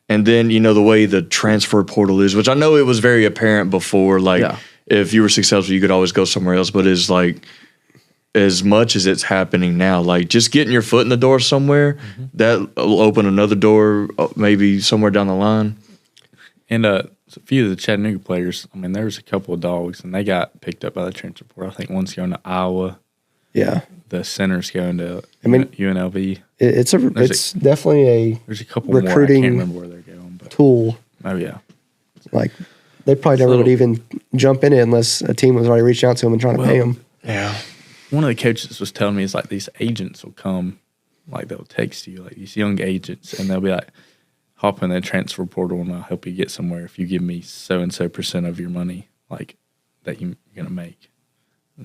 And then, the way the transfer portal is, which I know it was very apparent before, like if you were successful, you could always go somewhere else. But it's like, as much as it's happening now, like just getting your foot in the door somewhere, that will open another door, maybe somewhere down the line. And a few of the Chattanooga players, I mean, there was a couple of dogs, and they got picked up by the transfer portal. I think one's going to Iowa. Yeah. The center's going to UNLV. It's definitely There's a couple recruiting more. I can't remember where they're going. But, tool. oh, yeah. Like, they probably never would even jump in it unless a team was already reaching out to them and trying to pay them. Yeah. One of the coaches was telling me, it's like these agents will come, like they'll text you, like these young agents, and they'll be like, hop in the transfer portal and I'll help you get somewhere if you give me so-and-so % of your money, like, that you're going to make. I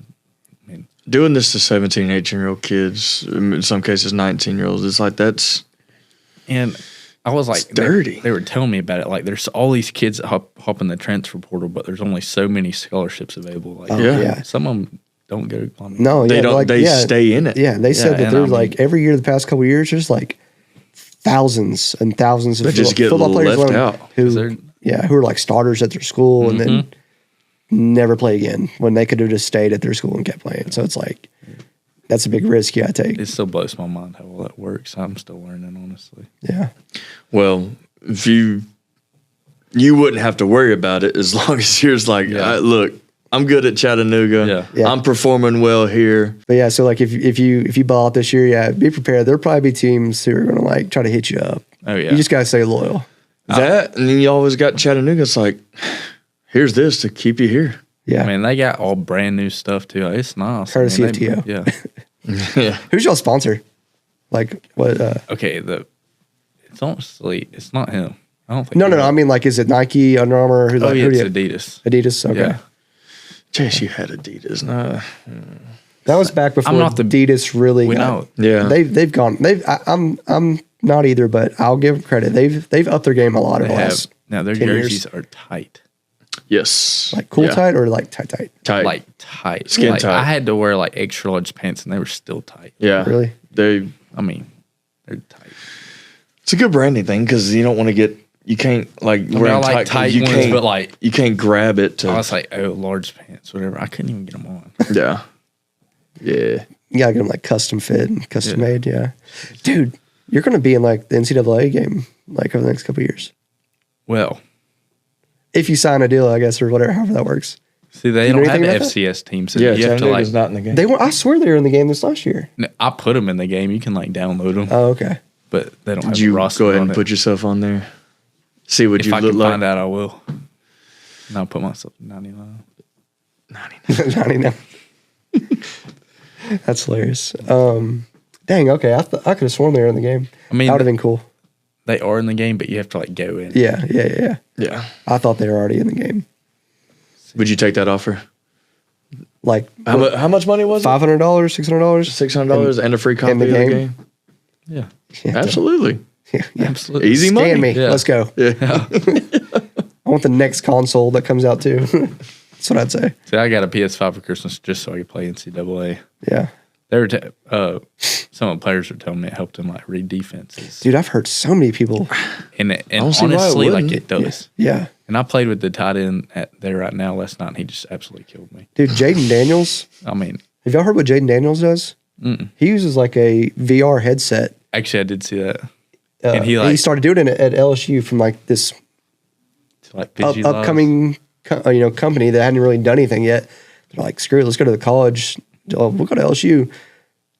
mean, doing this to 17, 18-year-old kids, in some cases 19-year-olds, it's like that's... And I was like... dirty. They were telling me about it. Like, there's all these kids that hop in the transfer portal, but there's only so many scholarships available. Like, some of them don't go... I mean, No, they don't. They stay in it. Yeah, they said that there's like every year the past couple of years, there's like thousands and thousands of That just get football players left out. who are like starters at their school and then never play again when they could have just stayed at their school and kept playing. So it's like that's a big risk you gotta take. It still blows my mind how all that works. I'm still learning, honestly. Yeah. Well, if you wouldn't have to worry about it as long as you're just like, look, I'm good at Chattanooga. Yeah. I'm performing well here. But yeah, so like if you ball out this year, be prepared. There'll probably be teams who are gonna like try to hit you up. Oh yeah. You just gotta stay loyal. That and then you always got Chattanooga. It's like, here's this to keep you here. Yeah. I mean, they got all brand new stuff too. Like, it's nice. Courtesy of TO. TO. Yeah. Yeah. Who's y'all sponsor? Like what? Okay. It's honestly, it's not him. I don't think. No. I mean, like, is it Nike, Under Armour? Who? Oh yeah, who it's do you- Adidas. Adidas. Okay. Yeah. Chase, you had Adidas. Nah. That was back before Adidas really. Yeah. They've gone. I'm not either, but I'll give them credit. They've upped their game a lot over the last. Now their 10 years. jerseys are tight. Yes. Like tight or like tight. Tight. Like tight. Skin like, tight. I had to wear like extra large pants and they were still tight. Yeah. Really? I mean, they're tight. It's a good branding thing because you don't want to get. You can't like wear like tight you ones, can't, but like you can't grab it to. I was like, oh, large pants, whatever. I couldn't even get them on. Yeah. Yeah. You gotta get them like custom fit and custom made. Yeah, dude, you're gonna be in like the NCAA game like over the next couple of years Well, if you sign a deal, I guess, or whatever, however that works. see, they You know don't have anything about FCS teams. So Yeah. you have to Chattanooga's like. not in the game. They were. I swear they were in the game this last year. No, I put them in the game. You can like download them, Oh, okay. but they don't have Did you a roster go ahead on and it. put yourself on there? See what If you I look can like. find out, I will. And I'll put myself at 99. 99. That's hilarious. Dang. Okay. I could have sworn they were in the game. I mean, that would have been cool. They are in the game, but you have to like go in. Yeah. Yeah. I thought they were already in the game. Would you take that offer? Like How much money was it? $500, $600, $600 and a free copy in the of the game? game. Yeah, Yeah. Absolutely. Yeah. absolutely. Easy Scan money. me. Yeah. Let's go. Yeah. I want the next console that comes out too. That's what I'd say. See, I got a PS5 for Christmas just so I could play NCAA. Yeah. They were some of the players were telling me it helped them like read defenses. Dude, I've heard so many people. And don't see why it honestly, like wouldn't. it does. Yeah. And I played with the tight end there right now last night, and he just absolutely killed me. Dude, Jaden Daniels. I mean, Have y'all heard what Jaden Daniels does? He uses like a VR headset. actually, I did see that. And he started doing it at LSU from like this to like visualize. upcoming company that hadn't really done anything yet. They're like, screw it, let's go to the college. We'll go to LSU.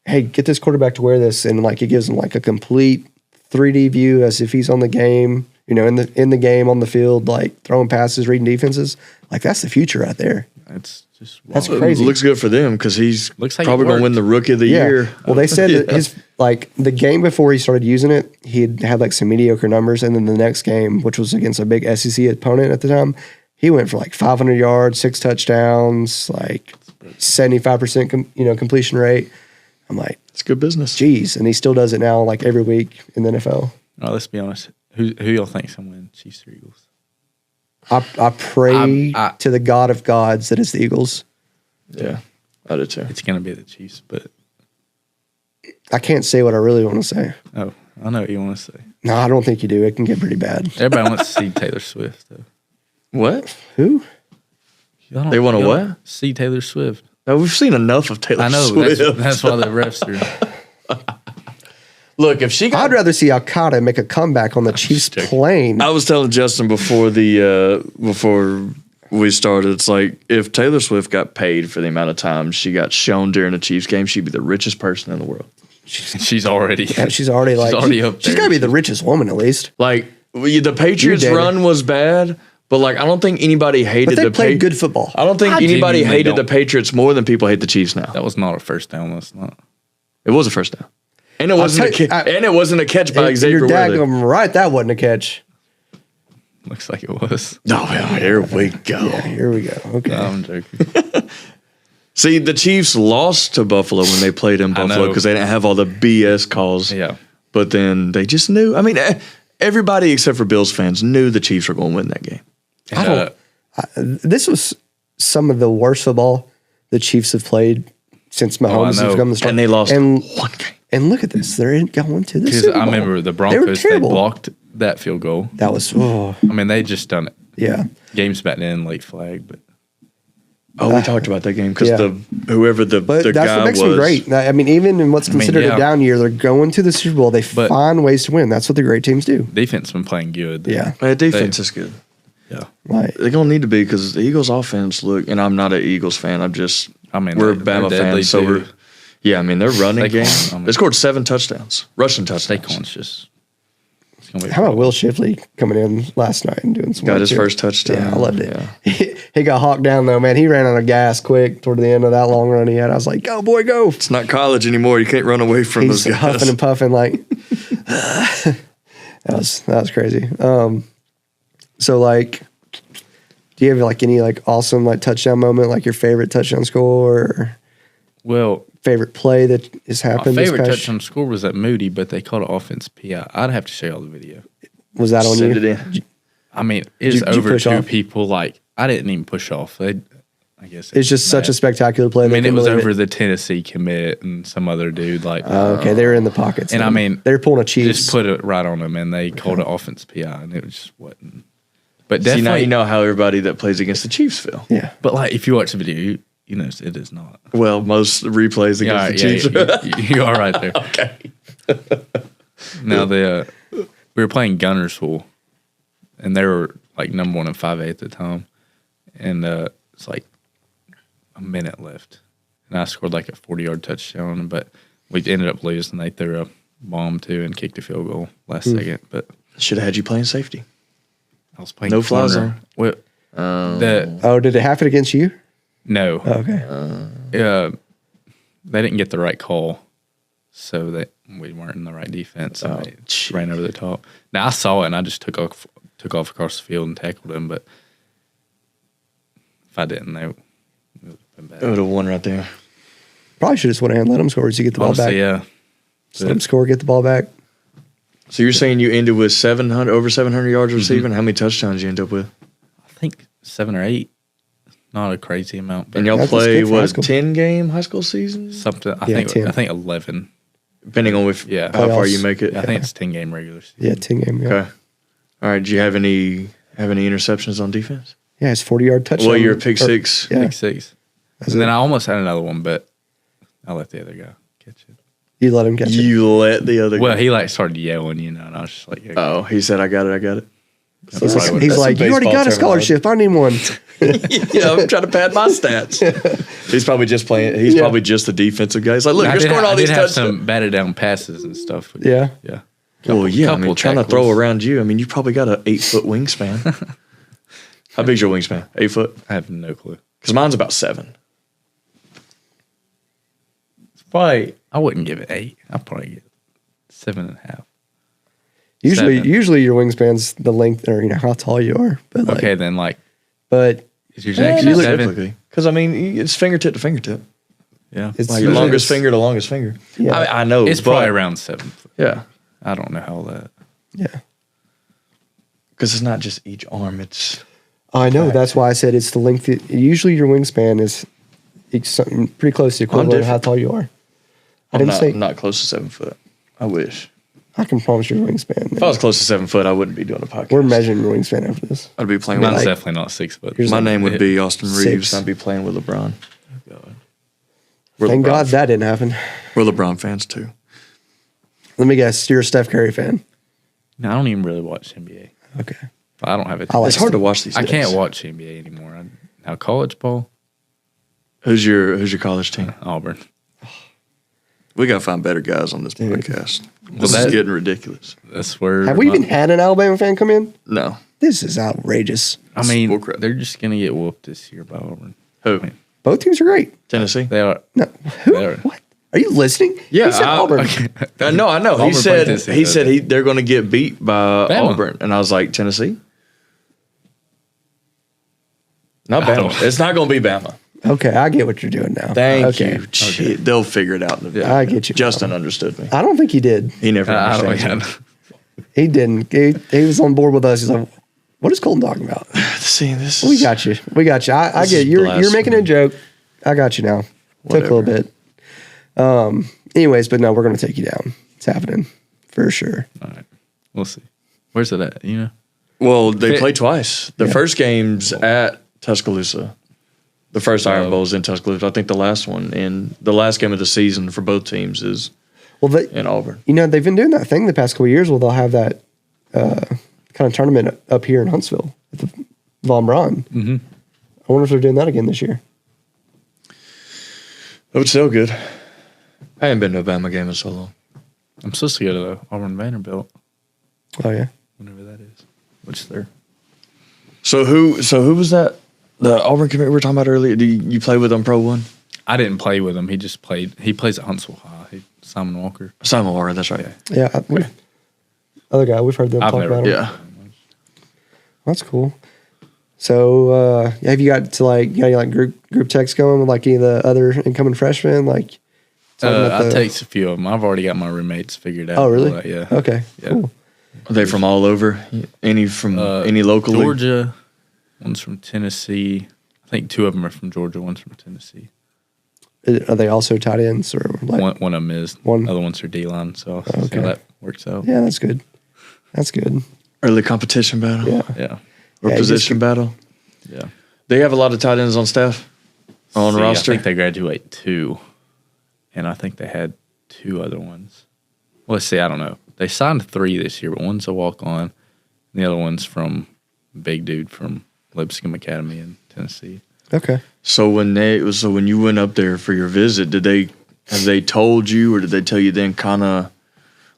Hey, get this quarterback to wear this, and like it gives him like a complete 3D view as if he's on the game. In the game on the field, like throwing passes, reading defenses. Like, that's the future right there. It's just That's wild. crazy. It looks good for them because he's Looks like probably it going to win worked. the Rookie of the Year. Well, they said that Yeah. his like the game before he started using it, he had like some mediocre numbers, and then the next game, which was against a big SEC opponent at the time, he went for like 500 yards, 6 touchdowns, like 75% completion rate. I'm like, It's good business. geez, and he still does it now, like every week in the NFL. All right, let's be honest. Who y'all think's gonna win? Chiefs or Eagles? I pray I- to the God of gods that it's the Eagles. Yeah, I do too. It's gonna be the Chiefs, but I can't say what I really want to say. oh, I know what you want to say. No, I don't think you do. It can get pretty bad. Everybody wants to see Taylor Swift, though. What? Who? Y'all don't- They wanna y'all what? See Taylor Swift. Now, we've seen enough of Taylor I know. Swift. That's why the refs are. Look, if she got I'd rather see Al-Qaeda make a comeback on the Chiefs joking. plane. I was telling Justin before we started, it's like if Taylor Swift got paid for the amount of time she got shown during a Chiefs game, she'd be the richest person in the world. She's already. Yeah, she's already up She's there. got to be the richest woman at least. Like the Patriots You did. run was bad, but like I don't think anybody hated But they the played good football. I don't think I anybody genuinely hated the don't. Patriots more than people hate the Chiefs now. That was not a first down. That's not. It was a first down, and it wasn't a catch by Xavier You're Worthy. daggum right. That wasn't a catch. Looks like it was. Oh, yeah, here we go. Here we go. Okay. No, I'm joking. See, the Chiefs lost to Buffalo when they played in I Buffalo know. because they didn't have all the BS calls. Yeah. But then they just knew. I mean, everybody except for Bills fans knew the Chiefs were going to win that game. I don't. This was some of the worst football the Chiefs have played since Mahomes know. has come to start. And they lost And, one game. and look at this. They're going to the Because Super Bowl. I remember the They were Broncos, they terrible. blocked that field goal. That was, oh, I mean, they just done it. yeah. Games back then, late flag, but Oh, we talked about that game because Yeah. whoever the But guy that's what makes was. them great. I mean, even in what's considered yeah. a down year, they're going to the Super Bowl. They But- find ways to win. That's what the great teams do. defense been playing good. Yeah. Defense is good. Yeah. Right. They're going to need to be because the Eagles offense and I'm not an Eagles fan. I mean, we're they're Bama deadly fans. So too. I mean, they're running game. Saquon, I mean- They scored 7 touchdowns, rushing touchdowns. Saquon's just. It's gonna be a How about problem. Will Shipley coming in last night and doing some Got work his too? first touchdown. Yeah, I loved it. Yeah. He got hawked down though, man. He ran out of gas quick toward the end of that long run he had. I was like, "Go boy, go!" It's not college anymore. You can't run away from He's those guys. huffing and puffing like that was crazy. So like, do you have like any like awesome like touchdown moment, like your favorite touchdown score or Well, favorite play that has my happened? favorite this past, touchdown score was at Moody, but they called it offense PI. I'd have to show y'all the video. was that on Send you? it in. I mean, it's Did you over push 2 off? people. Like, I didn't even push off. I guess It's just such a spectacular play. I mean, they it was couldn't believe over the Tennessee commit and some other dude. Like, Okay, they were in the pockets. And I mean, they're pulling a Chiefs. just put it right on them, and they called it offense PI, and it just wasn't. But See, now definitely, you know how everybody that plays against the Chiefs feel. yeah. But like, if you watch the video, you know it is not. Well, most replays against the Chiefs. you are right there. Okay. Now we were playing Gunnersville, and they were like number 1 in 5A at the time, and it's like a minute left, and I scored like a 40-yard touchdown, but we ended up losing. They threw a bomb too and kicked a field goal last second, but Should have had you playing safety. I was playing No fly corner. zone. Well, Oh, did it happen against you? no, Oh, okay. they didn't get the right call, so that we weren't in the right defense. And they jeez. ran over the top. Now I saw it, and I just took off across the field and tackled him. But if I didn't, it would have been bad. It would have won right there. Probably should just went ahead and let them score so you get the ball back. Honestly, yeah. Just let them score, get the ball back. So you're saying you ended with over 700 yards receiving? How many touchdowns you end up with? I think 7 or 8. Not a crazy amount, but And y'all That's play good for high what school. 10-game high school season? something. I Yeah, think 10. 11. Depending on Yeah. how far Playoffs. you make it. I think it's 10-game regular season. Yeah, 10-game. Yeah. Okay. All right. Do you have any interceptions on defense? Yeah, it's 40-yard touchdown. Well, you're a pick six. Yeah. Pick 6. And then I almost had another one, but I let the other guy catch it. You let him catch it. You let the other Well, guy. he like started yelling, and I was just like, yeah, Oh, he said, I got it. He's probably like, would've- you already baseball got a terminology. scholarship. I need one. Yeah, I'm trying to pad my stats. He's probably just playing. He's Yeah. probably just the defensive guy. He's like, look, I you're did scoring all I these did have touchdowns. some batted down passes and stuff. Yeah. Yeah. Well, yeah. I mean, couple trying to tackles. throw around you. I mean, you've probably got an 8-foot wingspan. How big's your wingspan? 8 foot? I have no clue. Because mine's about 7. It's probably, I wouldn't give it 8. I'd probably give it 7.5. Usually your wingspan's the length or how tall you are. But like, Okay, then like, but is yours actually 7? Typically. Because, I mean, it's fingertip to fingertip. Yeah. it's Like your longest finger to longest finger. Yeah. I know. It's probably around 7. Yeah. I don't know how that. Yeah. Because it's not just each arm. It's I know. That's why I said it's the length. Usually your wingspan is something pretty close to the equivalent of how tall you are. I'm not close to 7 foot. I wish. I can promise your wingspan. If I was close to 7 foot, I wouldn't be doing a podcast. We're measuring your wingspan after this. I'd be playing Mine's with definitely not 6 foot. my name would be Austin 6. Reeves. I'd be playing with LeBron. We're Thank LeBron God that didn't happen. We're LeBron fans too. Let me guess. You're a Steph Curry fan. No, I don't even really watch NBA. Okay. I don't have it. I like It's hard to watch these I days. can't watch NBA anymore. Now college ball, Who's your college team? Auburn. We gotta find better guys on this podcast. This is that- getting ridiculous. That's where. Have we even had an Alabama fan come in? No. This is outrageous. I mean, bullcrap. they're just gonna get whooped this year by Auburn. Who? Both teams are great. Tennessee? They are. No, who? They are. What? Are you listening? Yeah, He said Auburn. No, I know. Auburn He played said Tennessee, they're going to get beat by Bama. Auburn, and I was like, Tennessee? Not I Bama. don't- It's not going to be Bama. Okay, I get what you're doing now. Thank okay. you. Shit, they'll figure it out in the video. I get you. Justin understood me. I don't think he did. He never I don't. understands me. Yeah. He didn't. He was on board with us. He's like, "What is Colton talking about?" See, this We is- got you. We got you. I This get is you. You're making a blasphemy. joke. I got you now. Took a little bit. Anyways, but no, we're gonna take you down. It's happening for sure. All right. We'll see. Where's it at? You know. Well, they Fit- play twice. The first game's at Tuscaloosa. The first Iron Bowl is in Tuscaloosa. I think the last one and the last game of the season for both teams is Well, in Auburn. they've been doing that thing the past couple of years where they'll have that kind of tournament up here in Huntsville at the Von Braun. Mm-hmm. I wonder if they're doing that again this year. That would still good. I haven't been to a Bama game in so long. I'm supposed to go to the Auburn Vanderbilt, Oh yeah. whenever that is. Which they're. So who was that? The Auburn committee we were talking about earlier. Do you play with them Pro 1? I didn't play with him. He just played. He plays at Huntsville High. Simon Walker. Simon Warren, that's right. Yeah. Other guy, we've heard them I've talk never- about him. Yeah. That's cool. So, have you got to group text going with like any of the other incoming freshmen? Like, talking about I the- text a few of them. I've already got my roommates figured out. Oh, really? Yeah. Okay. Yeah. Cool. Are they from all over? Any from any local league? Georgia. One's from Tennessee. I think 2 of them are from Georgia. One's from Tennessee. Are they also tight ends or like? One of them is. One- Other ones are D-line. So I'll see how that works out. Yeah, that's good. That's good. Early competition battle? Yeah. Yeah. Or Yeah, position battle? Yeah. They have a lot of tight ends on staff? On See, roster? I think they graduate 2. And I think they had 2 other ones. Well, let's see. I don't know. They signed 3 this year, but one's a walk-on. And the other one's from big dude from Lipscomb Academy in Tennessee. Okay. So when you went up there for your visit, have they told you or did they tell you then kind of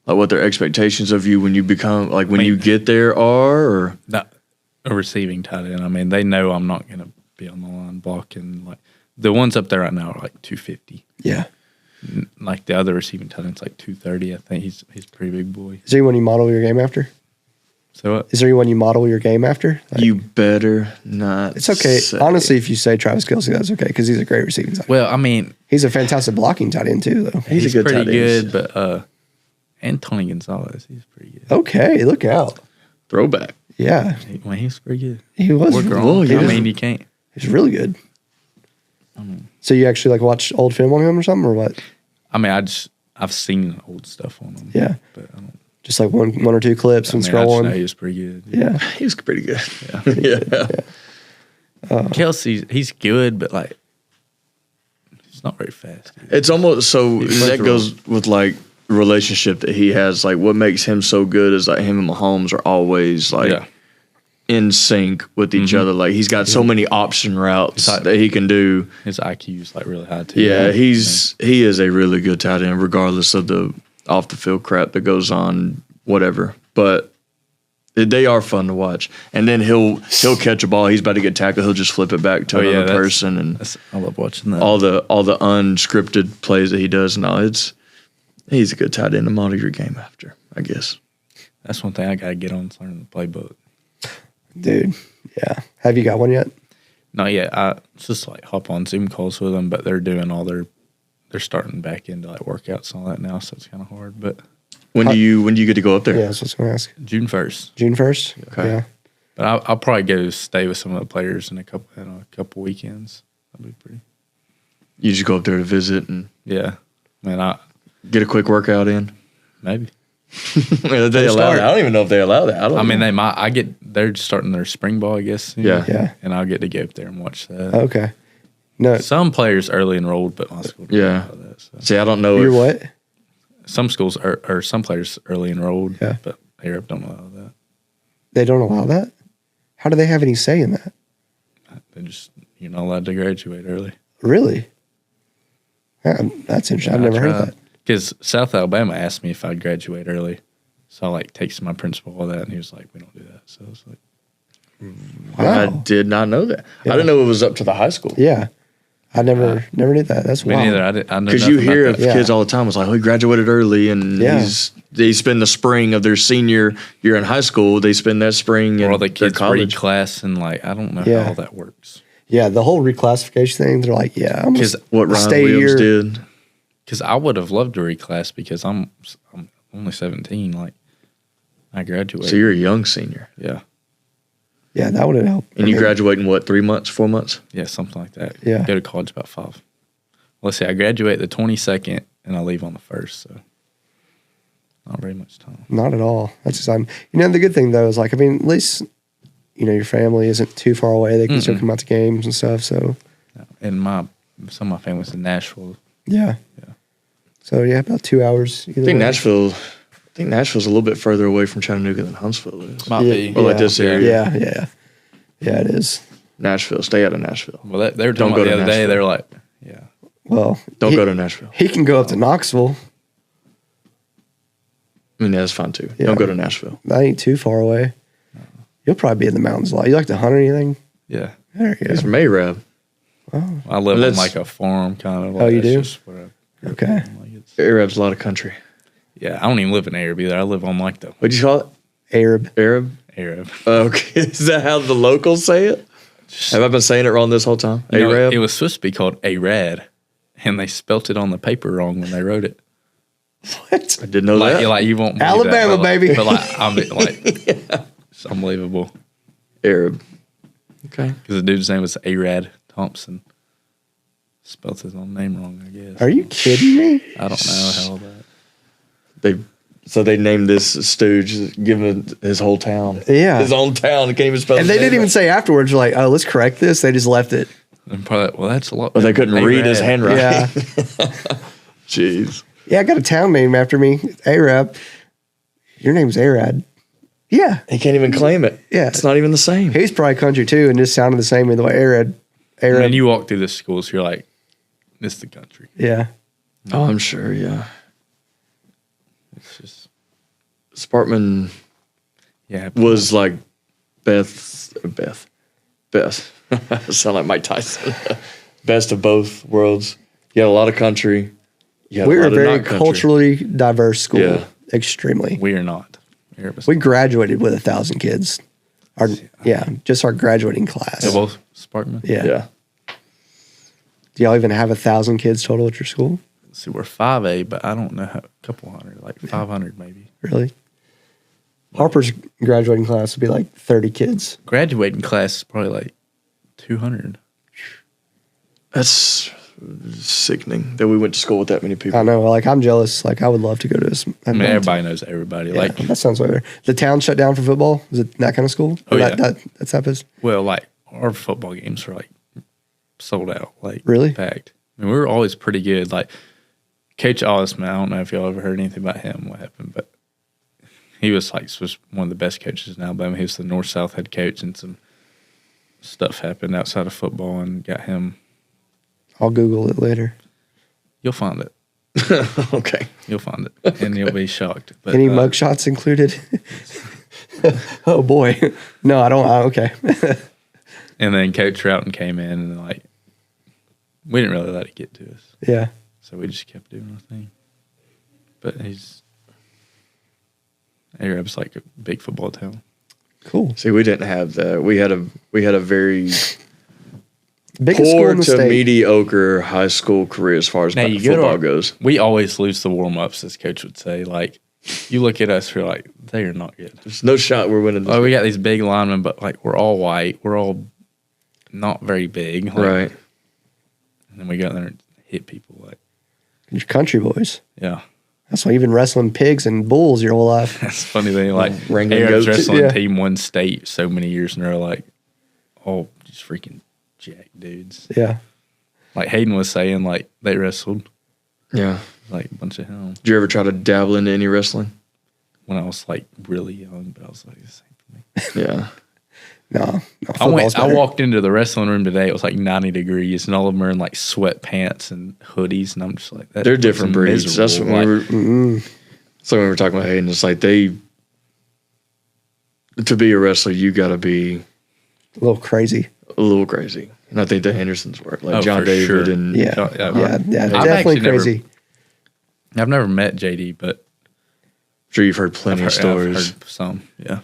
like what their expectations of you when you become like when you get there are or Not a receiving tight end. I mean, they know I'm not going to be on the line blocking. Like the ones up there right now are like 250. Yeah. Like the other receiving tight end's like 230. I think he's a pretty big boy. Is there anyone you model your game after? So what? Is there anyone you model your game after? Like, you better not. it's okay. say. Honestly, if you say Travis Kelce, that's okay because he's a great receiving tight end. Well, I mean, He's a fantastic blocking tight end too, though. He's a good pretty tight end. good, but and Tony Gonzalez, he's pretty good. Okay, look out. Throwback. Yeah, He's pretty good. he was. Or girl. Oh, yeah. I mean, you can't. He's really good. So you actually like watch old film on him or something, or what? I mean, I've seen old stuff on him. Yeah. But I don't. Just like one or two clips and I just know scrolling. he was pretty good. Yeah. He's pretty good. Yeah. Kelsey, he's good, but like, he's not very fast. Either. It's almost so plays that the goes with like the relationship that he has. Like what makes him so good is like him and Mahomes are always like Yeah. in sync with each other. Like he's got so many option routes like- that he can do. His IQ is like really high too. Yeah, he is a really good tight end, regardless of the off the field crap that goes on, whatever. But They are fun to watch. And then he'll catch a ball. He's about to get tackled. He'll just flip it back to another person. And I love watching that. All the unscripted plays that he does. No, he's a good tight end to monitor your game after, I guess. That's one thing I got to get on is learning the playbook. Dude, yeah. Have you got one yet? Not yet. I just like hop on Zoom calls with them, but they're doing they're starting back into like workouts and all that now, so it's kind of hard. But when do you get to go up there? Yeah, that's what I was going to ask. June 1st. June 1st? Okay. Yeah. But I'll probably go stay with some of the players in a couple weekends. That'd be pretty. You just go up there to visit and I get a quick workout in? maybe. They allow that? I don't even know if they allow that. I mean, they might. They're starting their spring ball, I guess. soon. Yeah. And I'll get to go up there and watch that. Okay. No. Some players early enrolled, but my school doesn't Yeah. allow that. So. See, I don't know. You're what? Some schools or some players early enrolled, Yeah. but Arab don't allow that. They don't allow that? How do they have any say in that? You're not allowed to graduate early. Really? Yeah, that's interesting. I've never heard that. Because South Alabama asked me if I'd graduate early. So I like texted my principal all that, and he was like, we don't do that. So I was like, I Wow. did not know that. Yeah. I didn't know it was up to the high school. Yeah. I never knew that. That's me wild. neither. I know Because you nothing hear about of that. Yeah. kids all the time. It's like, oh, he graduated early, and Yeah. they spend the spring of their senior year in high school. They spend that spring in Or all the their kids college. reclass, and like, I don't know Yeah. how all that works. Yeah, the whole reclassification thing, they're like, yeah, I'm going 'Cause to What Ryan stay Williams here. did. Because I would have loved to reclass because I'm only 17. Like, I graduated. So you're a young senior, Yeah. Yeah, that would have helped. and you graduate in what, 3 months, 4 months? Yeah, something like that. Yeah. Go to college about 5. Let's see, I graduate the 22nd and I leave on the 1st, so not very much time. Not at all. That's exciting. The good thing, though, is like, I mean, at least, your family isn't too far away. They can still come out to games and stuff. So, And some of my family's in Nashville. yeah. Yeah. So, yeah, about 2 hours. I think Nashville's a little bit further away from Chattanooga than Huntsville is. Might be. Or like this area. Yeah. Yeah, it is. Nashville. Stay out of Nashville. Well, they were Don't talking go about to the other day. Nashville. They were like, yeah. Well, Don't go to Nashville. He can go up to Knoxville. I mean, that's fine too. Yeah. Don't go to Nashville. That ain't too far away. You'll probably be in the mountains a lot. You like to hunt or anything? Yeah. There you It's go. from Arab. I live Let's- on like a farm kind of. Oh, you that's do? just where Okay. like it's, Arab's a lot of country. yeah, I don't even live in Arab either. I live on like the What'd you call it? Arab. Arab? Arab. Okay. Is that how the locals say it? Have I been saying it wrong this whole time? You know, Arab? it was supposed to be called Arad, and they spelt it on the paper wrong when they wrote it. What? I didn't know Like, that. like you won't believe Alabama, that, but like- baby. But like, I mean, like, it's unbelievable Arab. Okay. because the dude's name was Arad Thompson. Spelt his own name wrong, I guess. Are you kidding me? I don't know how that. They named this stooge, given his whole town. Yeah. His own town. Can't even spell And his they name didn't even right. say afterwards, like, oh, let's correct this. They just left it. And probably, well, that's a lot. But they better couldn't than read his Arad. handwriting. Yeah. Jeez. Yeah, I got a town named after me, Arab. Your name's Arad. Yeah. He can't even claim it. Yeah. It's not even the same. He's probably country too and just sounded the same in the way Arad. And Arab. then you walk through the schools, you're like, this is the country. Yeah. Oh, I'm sure, yeah. It's just, Sparkman yeah. was like Beth. Sound like Mike Tyson. Best of both worlds. You had a lot of country. You had a We're lot a of very not country. culturally diverse school. Yeah. Extremely. We are not. Arab is We graduated with 1,000 kids. Just our graduating class. They're both Sparkman. Yeah. Yeah. Do y'all even have 1,000 kids total at your school? See, we're 5A, but I don't know how, a couple hundred, like 500 maybe. Really? Harper's graduating class would be like 30 kids. Graduating class is probably like 200. That's sickening that we went to school with that many people. I know. Like, I'm jealous. Like, I would love to go to this. I mean, everybody knows everybody. Yeah, Like, that sounds way better. The town shut down for football? Is it that kind of school? Oh, Or yeah. That's happened? well, like our football games were like sold out, like Really? packed. I mean, we were always pretty good. Like Coach Osman, I don't know if y'all ever heard anything about him, what happened, but he was one of the best coaches in Alabama. He was the North-South head coach, and some stuff happened outside of football and got him. I'll Google it later. You'll find it. Okay. You'll find it, and you'll be shocked. But, Any mug shots included? Oh boy. No, I don't. Okay. And then Coach Trouton came in and like we didn't really let it get to us. Yeah. So we just kept doing our thing. But Arab's like a big football town. Cool. See, we didn't have that. We had a very Biggest school poor in the to state. mediocre high school career as far as Now, you go to football our- goes. We always lose the warm ups, as Coach would say. Like, you look at us, we're like, they are not good. There's no shot we're winning this. Oh, we got these big linemen, but like we're all white. We're all not very big. Like, Right. And then we go in there and hit people. Like, You're country boys. yeah. That's why you've been wrestling pigs and bulls your whole life. That's funny thing. Like, wrangling Arab's goats. wrestling Yeah. team won state so many years in a row. Like, oh, just freaking jack dudes. Yeah. Like Hayden was saying, like they wrestled Yeah. like a bunch of him Did you ever try to dabble into any wrestling? when I was like really young, but I was like, the same for me. Yeah. No. I walked into the wrestling room today. It was like 90 degrees, and all of them are in like sweatpants and hoodies, and I'm just like, that They're looks different breeds. That's miserable. when Like, we were. So when we were talking about Hayden, it's like to be a wrestler, you got to be A little crazy. a little crazy. And I think the Hendersons were like Oh, John for David sure. and Yeah. Oh, yeah. Yeah. I've Definitely actually never- crazy. I've never met JD, but I'm sure you've heard plenty of I've stories. heard some, yeah.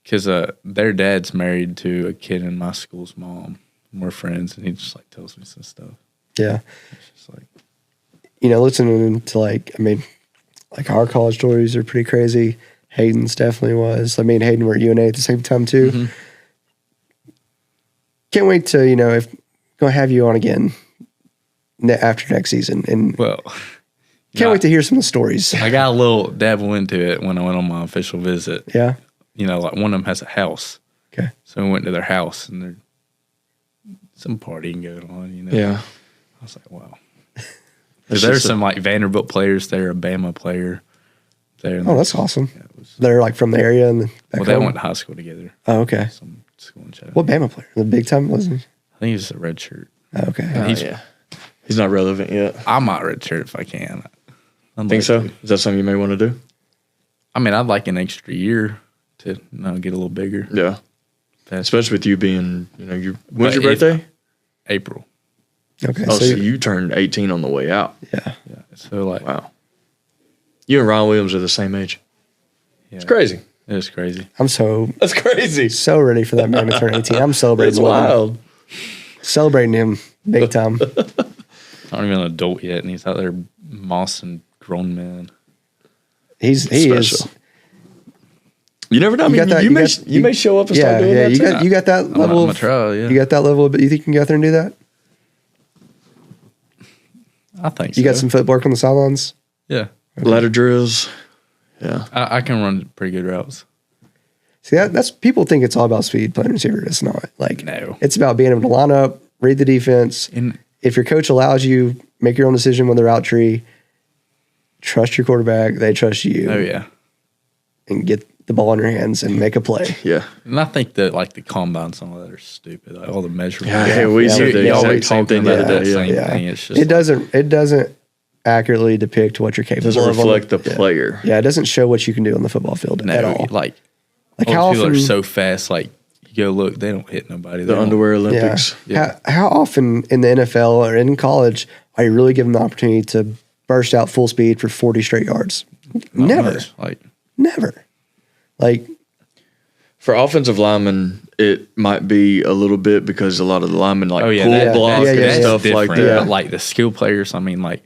Because their dad's married to a kid in my school's mom. We're friends, and he just like tells me some stuff. Yeah. It's just like, Listening to like our college stories are pretty crazy. Hayden's definitely was. Me and Hayden were at UNA at the same time too. Mm-hmm. Can't wait to, if gonna have you on again after next season. And well, can't wait to hear some of the stories. I got a little dabble into it when I went on my official visit. Yeah. Like one of them has a house. Okay. So we went to their house, and there's some partying going on, Yeah. I was like, wow. It's There's just some like Vanderbilt players there, a Bama player there. Oh, that's awesome. Yeah, it was, They're like from the area and back well, they home? went to high school together. Oh, okay. Some school in Chattanooga. What Bama player? The big time wasn't he? I think he's a red shirt. Oh, okay. Oh, He's- yeah. He's not relevant yet. I might red shirt if I can. Think so? Is that something you may want to do? I mean, I'd like an extra year to get a little bigger. Yeah. Fast. Especially with you being, when's But your if- birthday? April. Okay. Oh, so so you turned 18 on the way out. yeah. Yeah. So like, Wow. You and Ron Williams are the same age. yeah, It's crazy. It was crazy. I'm so That's crazy. ready for that man to turn 18. I'm celebrating. It's with him. wild. Celebrating him big time. Not even an adult yet, and he's out there mossing grown men. He is. Special. You never know. I You mean, got that- you may show up and start doing that you too. got you got that I'm level gonna of try, yeah. you got that level of, you think you can go out there and do that? I think You so. got some footwork on the sidelines? Yeah. Ladder drills. Yeah. I can run pretty good routes. See, that's people think it's all about speed playing receiver. It's not. No. It's about being able to line up, read the defense. And If your coach allows you, make your own decision with the route tree, trust your quarterback, they trust you. oh yeah. And get the ball in your hands and make a play. Yeah. And I think that like the combines and all that are stupid. Like all the measurements. Yeah, we said the Y'all exact were same thing talking the about other that day. same Yeah. thing. It's just It doesn't accurately depict what you're capable Doesn't of. reflect the Yeah. player. Yeah, it doesn't show what you can do on the football field no, at all. like Like all how these people often are so fast. Like you go look, they don't hit nobody. They The don't- underwear yeah. Olympics. Yeah. How often in the NFL or in college are you really given the opportunity to burst out full speed for 40 straight yards? not Never. much. Like Never. Like, For offensive linemen, it might be a little bit because a lot of the linemen like oh yeah, pull that, block yeah, and yeah. stuff that's like different. that. But like the skill players, I mean, like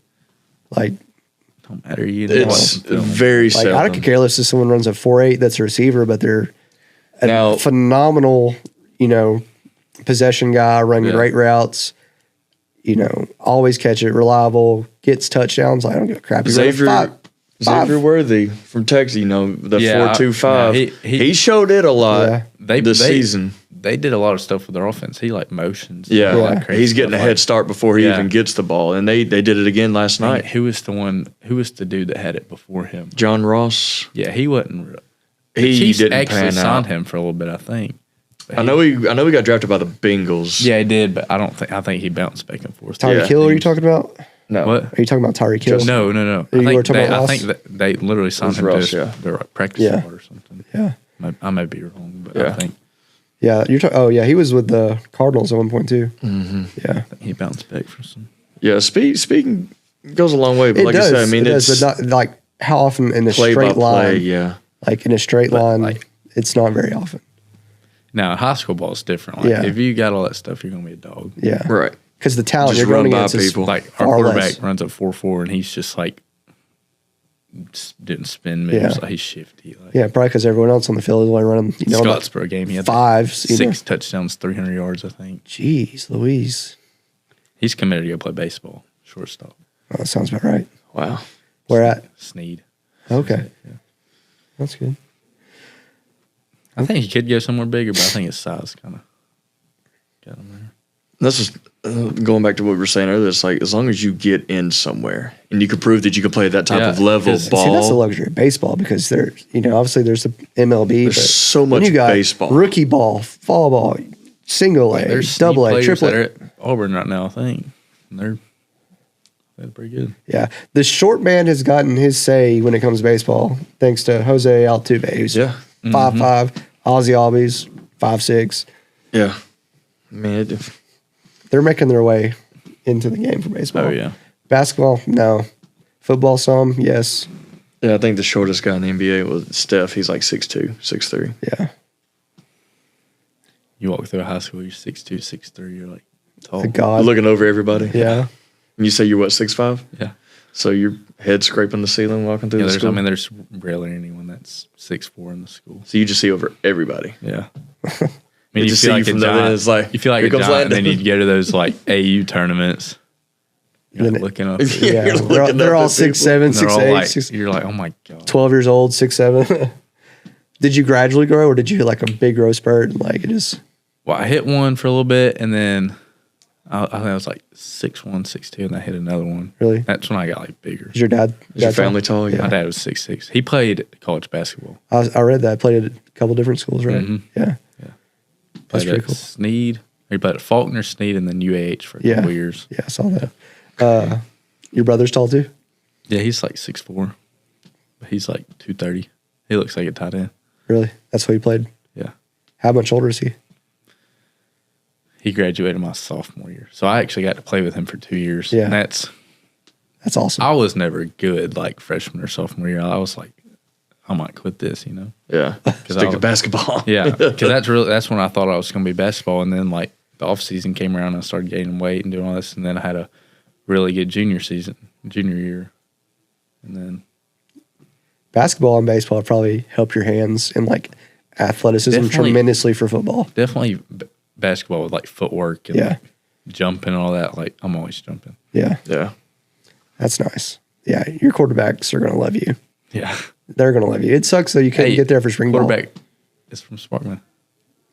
don't matter. You know It's what I'm feeling. very I seldom. could care less if someone runs a 4.8 that's a receiver, but they're a Now- phenomenal, possession guy, running Yeah. great routes, always catch it, reliable, gets touchdowns. I don't give a crap. He's running Xavier five. Worthy from Texas, the Yeah, 4.25. yeah, he showed it a lot Yeah. this season. They did a lot of stuff with their offense. He like motions. Yeah, all that crazy he's getting a stuff. head start before he Yeah. even gets the ball, and they did it again last Like, night. who was the dude that had it before him? John Ross. Yeah, he wasn't. The He Chiefs didn't actually pan signed out. him for a little bit, I think. But I know he got drafted by the Bengals. Yeah, he did, but I think he bounced back and forth. Tyreek Yeah, Hill, are you he's- talking about? No. What? Are you talking about Tyreek Hill? No. You were talking about I Ross? think that they literally signed him Ross, to their practice Yeah. squad or something. Yeah. I may be wrong, but Yeah. I think Yeah. Oh, yeah. He was with the Cardinals at one point, too. Mm-hmm. Yeah. he bounced back from some. Yeah, speaking goes a long way, but It like does. I said, I mean, it it's does, but not, like, how often in a play by straight line? play. Yeah, Like, in a straight line, like- it's not very often. Now, high school ball is different. Like, Yeah. if you got all that stuff, you're going to be a dog. Yeah. right. Because the talent Just you're going run by against is people. Like, our far quarterback less. runs a 4.4, and he's just like, didn't spin moves. Yeah. Like, he's shifty. Like, Yeah, probably because everyone else on the field is only running, about Scottsboro game, he had fives. You know? 6 touchdowns, 300 yards, I think. Jeez, Louise. He's committed to go play baseball, shortstop. Oh, that sounds about right. Wow. Where at? Sneed. Okay. That's good. I think he could go somewhere bigger, but I think his size kind of got him there. That's just going back to what we were saying earlier. It's like as long as you get in somewhere and you can prove that you can play at that type Yeah, of level 'cause- ball. See, that's the luxury of baseball because there's, obviously there's the MLB. There's but so when much you got baseball. rookie ball, fall ball, single A, There's double A, players triple that are A. at Auburn right now, I think. And they're pretty good. Yeah. The short man has gotten his say when it comes to baseball, thanks to Jose Altuve, who's Yeah. 5'5", Ozzy Albies, 5'6". Yeah. Man, They're making their way into the game for baseball. Oh, yeah. Basketball, no. Football, some, yes. yeah, I think the shortest guy in the NBA was Steph. He's like 6'2", 6'3". Yeah. You walk through a high school, you're 6'2", 6'3", you're like tall. The God. Looking over everybody. Yeah. And you say you're what, 6'5"? Yeah. So your head scraping the ceiling walking through Yeah, the there's, school? I mean, there's rarely anyone that's 6'4" in the school. So you just see over everybody. Yeah. I mean, You you just feel see like you a from there, giant. it's like, You feel like here a comes giant, and then Landon. you go to those like AU tournaments. You're And like then looking up. Yeah. And Yeah. You're They're, looking they're up all at people. 6'7", they're all 6'8", like, 6, you're like, oh my God. 12 years old, 6'7". Did you gradually grow or did you hit like a big growth spurt? And like it just, Well, I hit one for a little bit, and then I think I was like 6'1", 6'2", and I hit another one. Really? That's when I got like bigger. is your dad? Is your tall? family tall? My Yeah. dad was 6'6". He played college basketball. I read that. I played at a couple different schools, right? Mhm. Yeah. That's Played pretty at cool. Sneed. He played at Faulkner, Sneed, and then UAH for a Yeah. couple years. Yeah, I saw that. Your brother's tall too? Yeah, he's like 6'4". But he's like 230. He looks like a tight end. Really? That's what he played? Yeah. How much older is he? He graduated my sophomore year. So I actually got to play with him for 2 years. Yeah. And That's awesome. I was never good like freshman or sophomore year. I was like, I might quit this, you know? Yeah. Stick I to was- basketball. Yeah. Because that's when I thought I was going to be basketball. And then like the off season came around and I started gaining weight and doing all this. And then I had a really good junior year. And then Basketball and baseball probably help your hands and like athleticism Definitely. tremendously for football. definitely basketball with like footwork and Yeah. like jumping and all that. Like I'm always jumping. Yeah. Yeah. That's nice. Yeah. Your quarterbacks are going to love you. Yeah. They're going to love you. It sucks that you couldn't Hey, get there for spring ball. Quarterback is from Sparkman.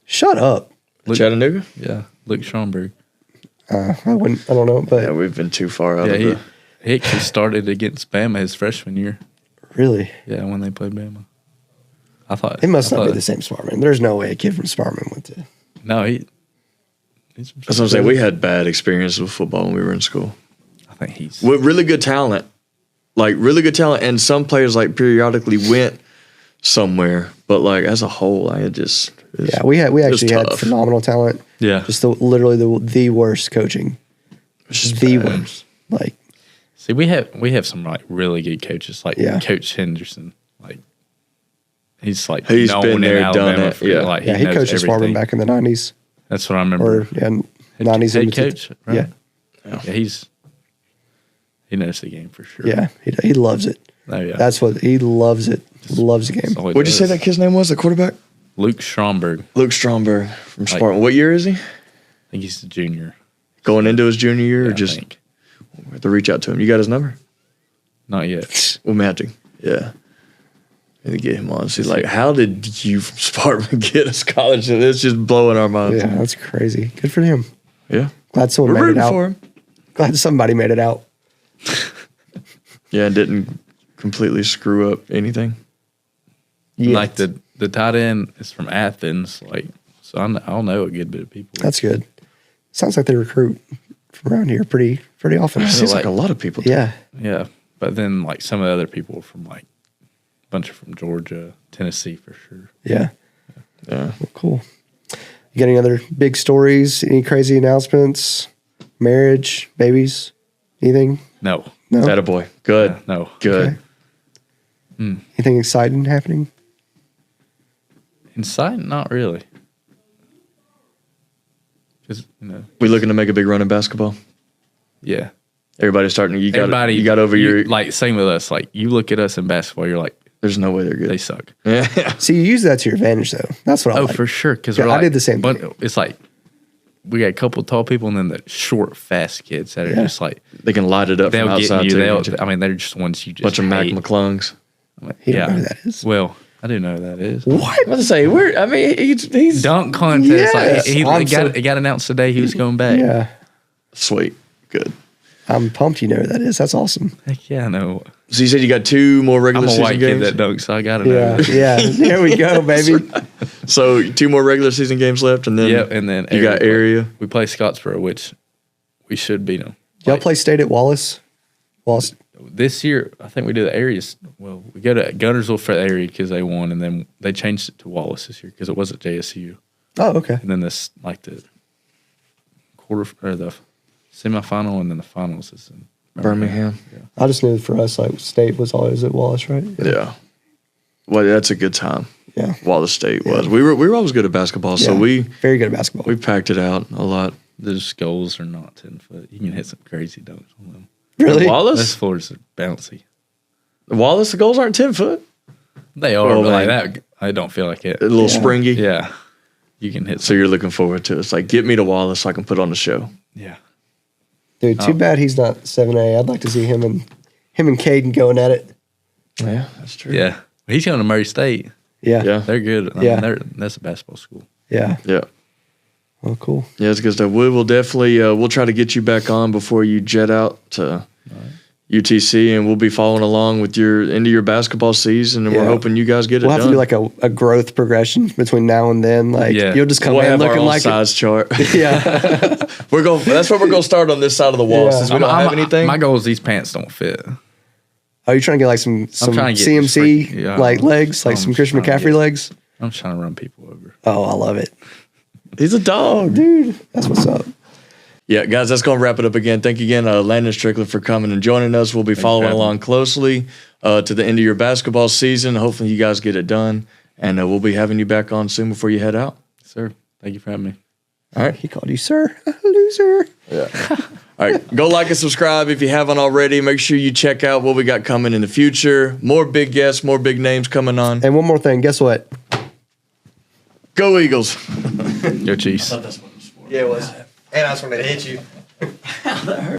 Shut up. Chattanooga? Yeah. Luke Schomburg. I don't know, but Yeah, we've been too far out Yeah, of he the. actually started against Bama his freshman year. really, Yeah, when they played Bama. I thought it must I not be thought- the same Sparkman. There's no way a kid from Sparkman went to. No, he's from That's what I'm saying. We had bad experiences with football when we were in school. I think he's With really good talent. Like, really good talent. And some players, like, periodically went somewhere. But, like, as a whole, I just. Yeah, we actually had tough. phenomenal talent. yeah. Just literally the worst coaching. It's just The bad. worst. Like, See, we have some like really good coaches, like Yeah. Coach Henderson. Like he's like He's known been there, in Alabama done it, for, yeah. like yeah, he knows coached at Sparkman everything. back in the 90s. That's what I remember. Or, yeah, 90s. Head into- coach, right? Yeah. Yeah, he knows the game for sure. Yeah, he loves it. Oh yeah. That's what he loves it. Loves the game. That's all he What'd you say does. that kid's name was, the quarterback? Luke Schomburg. Luke Stromberg from Spartan. What year is he? I think he's a junior. Going into his junior year Yeah, or I just think. we have to reach out to him? You got his number? Not yet. Well, magic. Yeah. Need to get him on. See, like, how did you from Spartan get a scholarship? It's just blowing our minds. Yeah, that's crazy. Good for him. Yeah. Glad someone We're made it rooting out. for him. Glad somebody made it out. Yeah, and didn't completely screw up anything. Yeah, Like the tight end is from Athens. Like so, I'll know a good bit of people. that's good. Sounds like they recruit from around here pretty often. It seems like a lot of people do. Yeah. Yeah. But then like some of the other people were from like a bunch are from Georgia, Tennessee for sure. Yeah. Yeah. Well, cool. You got any other big stories? Any crazy announcements? Marriage, babies, anything? No. No. Attaboy. Good. Yeah, no. Good. Okay. Anything exciting happening? Inside? Not really. Just, We looking to make a big run in basketball? yeah. Everybody's starting. You got over you, your. like same with us. Like you look at us in basketball, you're like, There's no way they're they good. suck. Yeah. See, you use that to your advantage, though. That's what I Oh, like. for sure. Because Yeah, I did the same But thing. it's like we got a couple tall people and then the short, fast kids that are Yeah. just like They can light it up from they'll get outside you. too. They'll, can't you? I mean, they're just ones you just Bunch of Mac hate. McClungs. I'm like, You don't know who that is. Well, I do know who that is. What? I was about to say, he's Dunk contest. Yes. Like, it got announced today he was going back. Yeah. sweet. Good. I'm pumped you know who that is. That's awesome. Heck yeah, I know. So you said you got 2 more regular I'm a season white games? kid that dunks, so I got to know. Yeah. Yeah. There we go, baby. So 2 more regular season games left, and then Yep, and then you got area. We play Scottsboro, which we should beat them. Y'all play state at Wallace? Wallace. This year, I think we do the areas. Well, we go to Guntersville for the area because they won, and then they changed it to Wallace this year because it was at JSU. Oh, okay. And then this, like the quarter or the semifinal, and then the finals is in Birmingham. I just knew for us, like, state was always at Wallace, right? Yeah. Well, that's a good time. Yeah. Wallace State was. We were always good at basketball, so Yeah. we Very good at basketball. packed it out a lot. Those goals are not 10 foot. You can hit some crazy dunks on them. Really? Wallace? Those floors are bouncy. Wallace, the goals aren't 10 foot. They are, Well, but like like- that, I don't feel like it. A little Yeah. springy. Yeah, you can hit. So you're looking forward to it. It's like, get me to Wallace so I can put on the show. Yeah, Dude, too bad he's not 7A. I'd like to see him and Caden going at it. Yeah, that's true. yeah. He's going to Murray State. Yeah. Yeah. They're good. I Yeah. mean, that's a basketball school. Yeah. Yeah. Oh, cool. Yeah, it's good stuff. We will definitely, we'll try to get you back on before you jet out to UTC, and we'll be following along with your into your basketball season, and Yeah. we're hoping you guys get it We'll have done. to do like a growth progression between now and then. Like, Yeah. you'll just come we'll in have our looking own like size chart. Yeah. That's what we're going to start on this side of the wall. Yeah. Since we don't have anything. My goal is these pants don't fit. Are you trying to get like some trying to get CMC yeah. like legs, like I'm some Christian trying to McCaffrey get- legs? I'm trying to run people over. Oh, I love it. He's a dog. Dude, that's what's up. Yeah, guys, that's going to wrap it up again. Thank you again, Landon Strickland, for coming and joining us. We'll be following having along closely to the end of your basketball season. Hopefully, you guys get it done, and we'll be having you back on soon before you head out. Sir, thank you for having me. All right. He called you sir. Loser. All right, go like and subscribe if you haven't already. Make sure you check out what we got coming in the future. More big guests, more big names coming on. And one more thing. Guess what? Go Eagles. Go Chiefs. Yeah, it was. And I just wanted to hit you.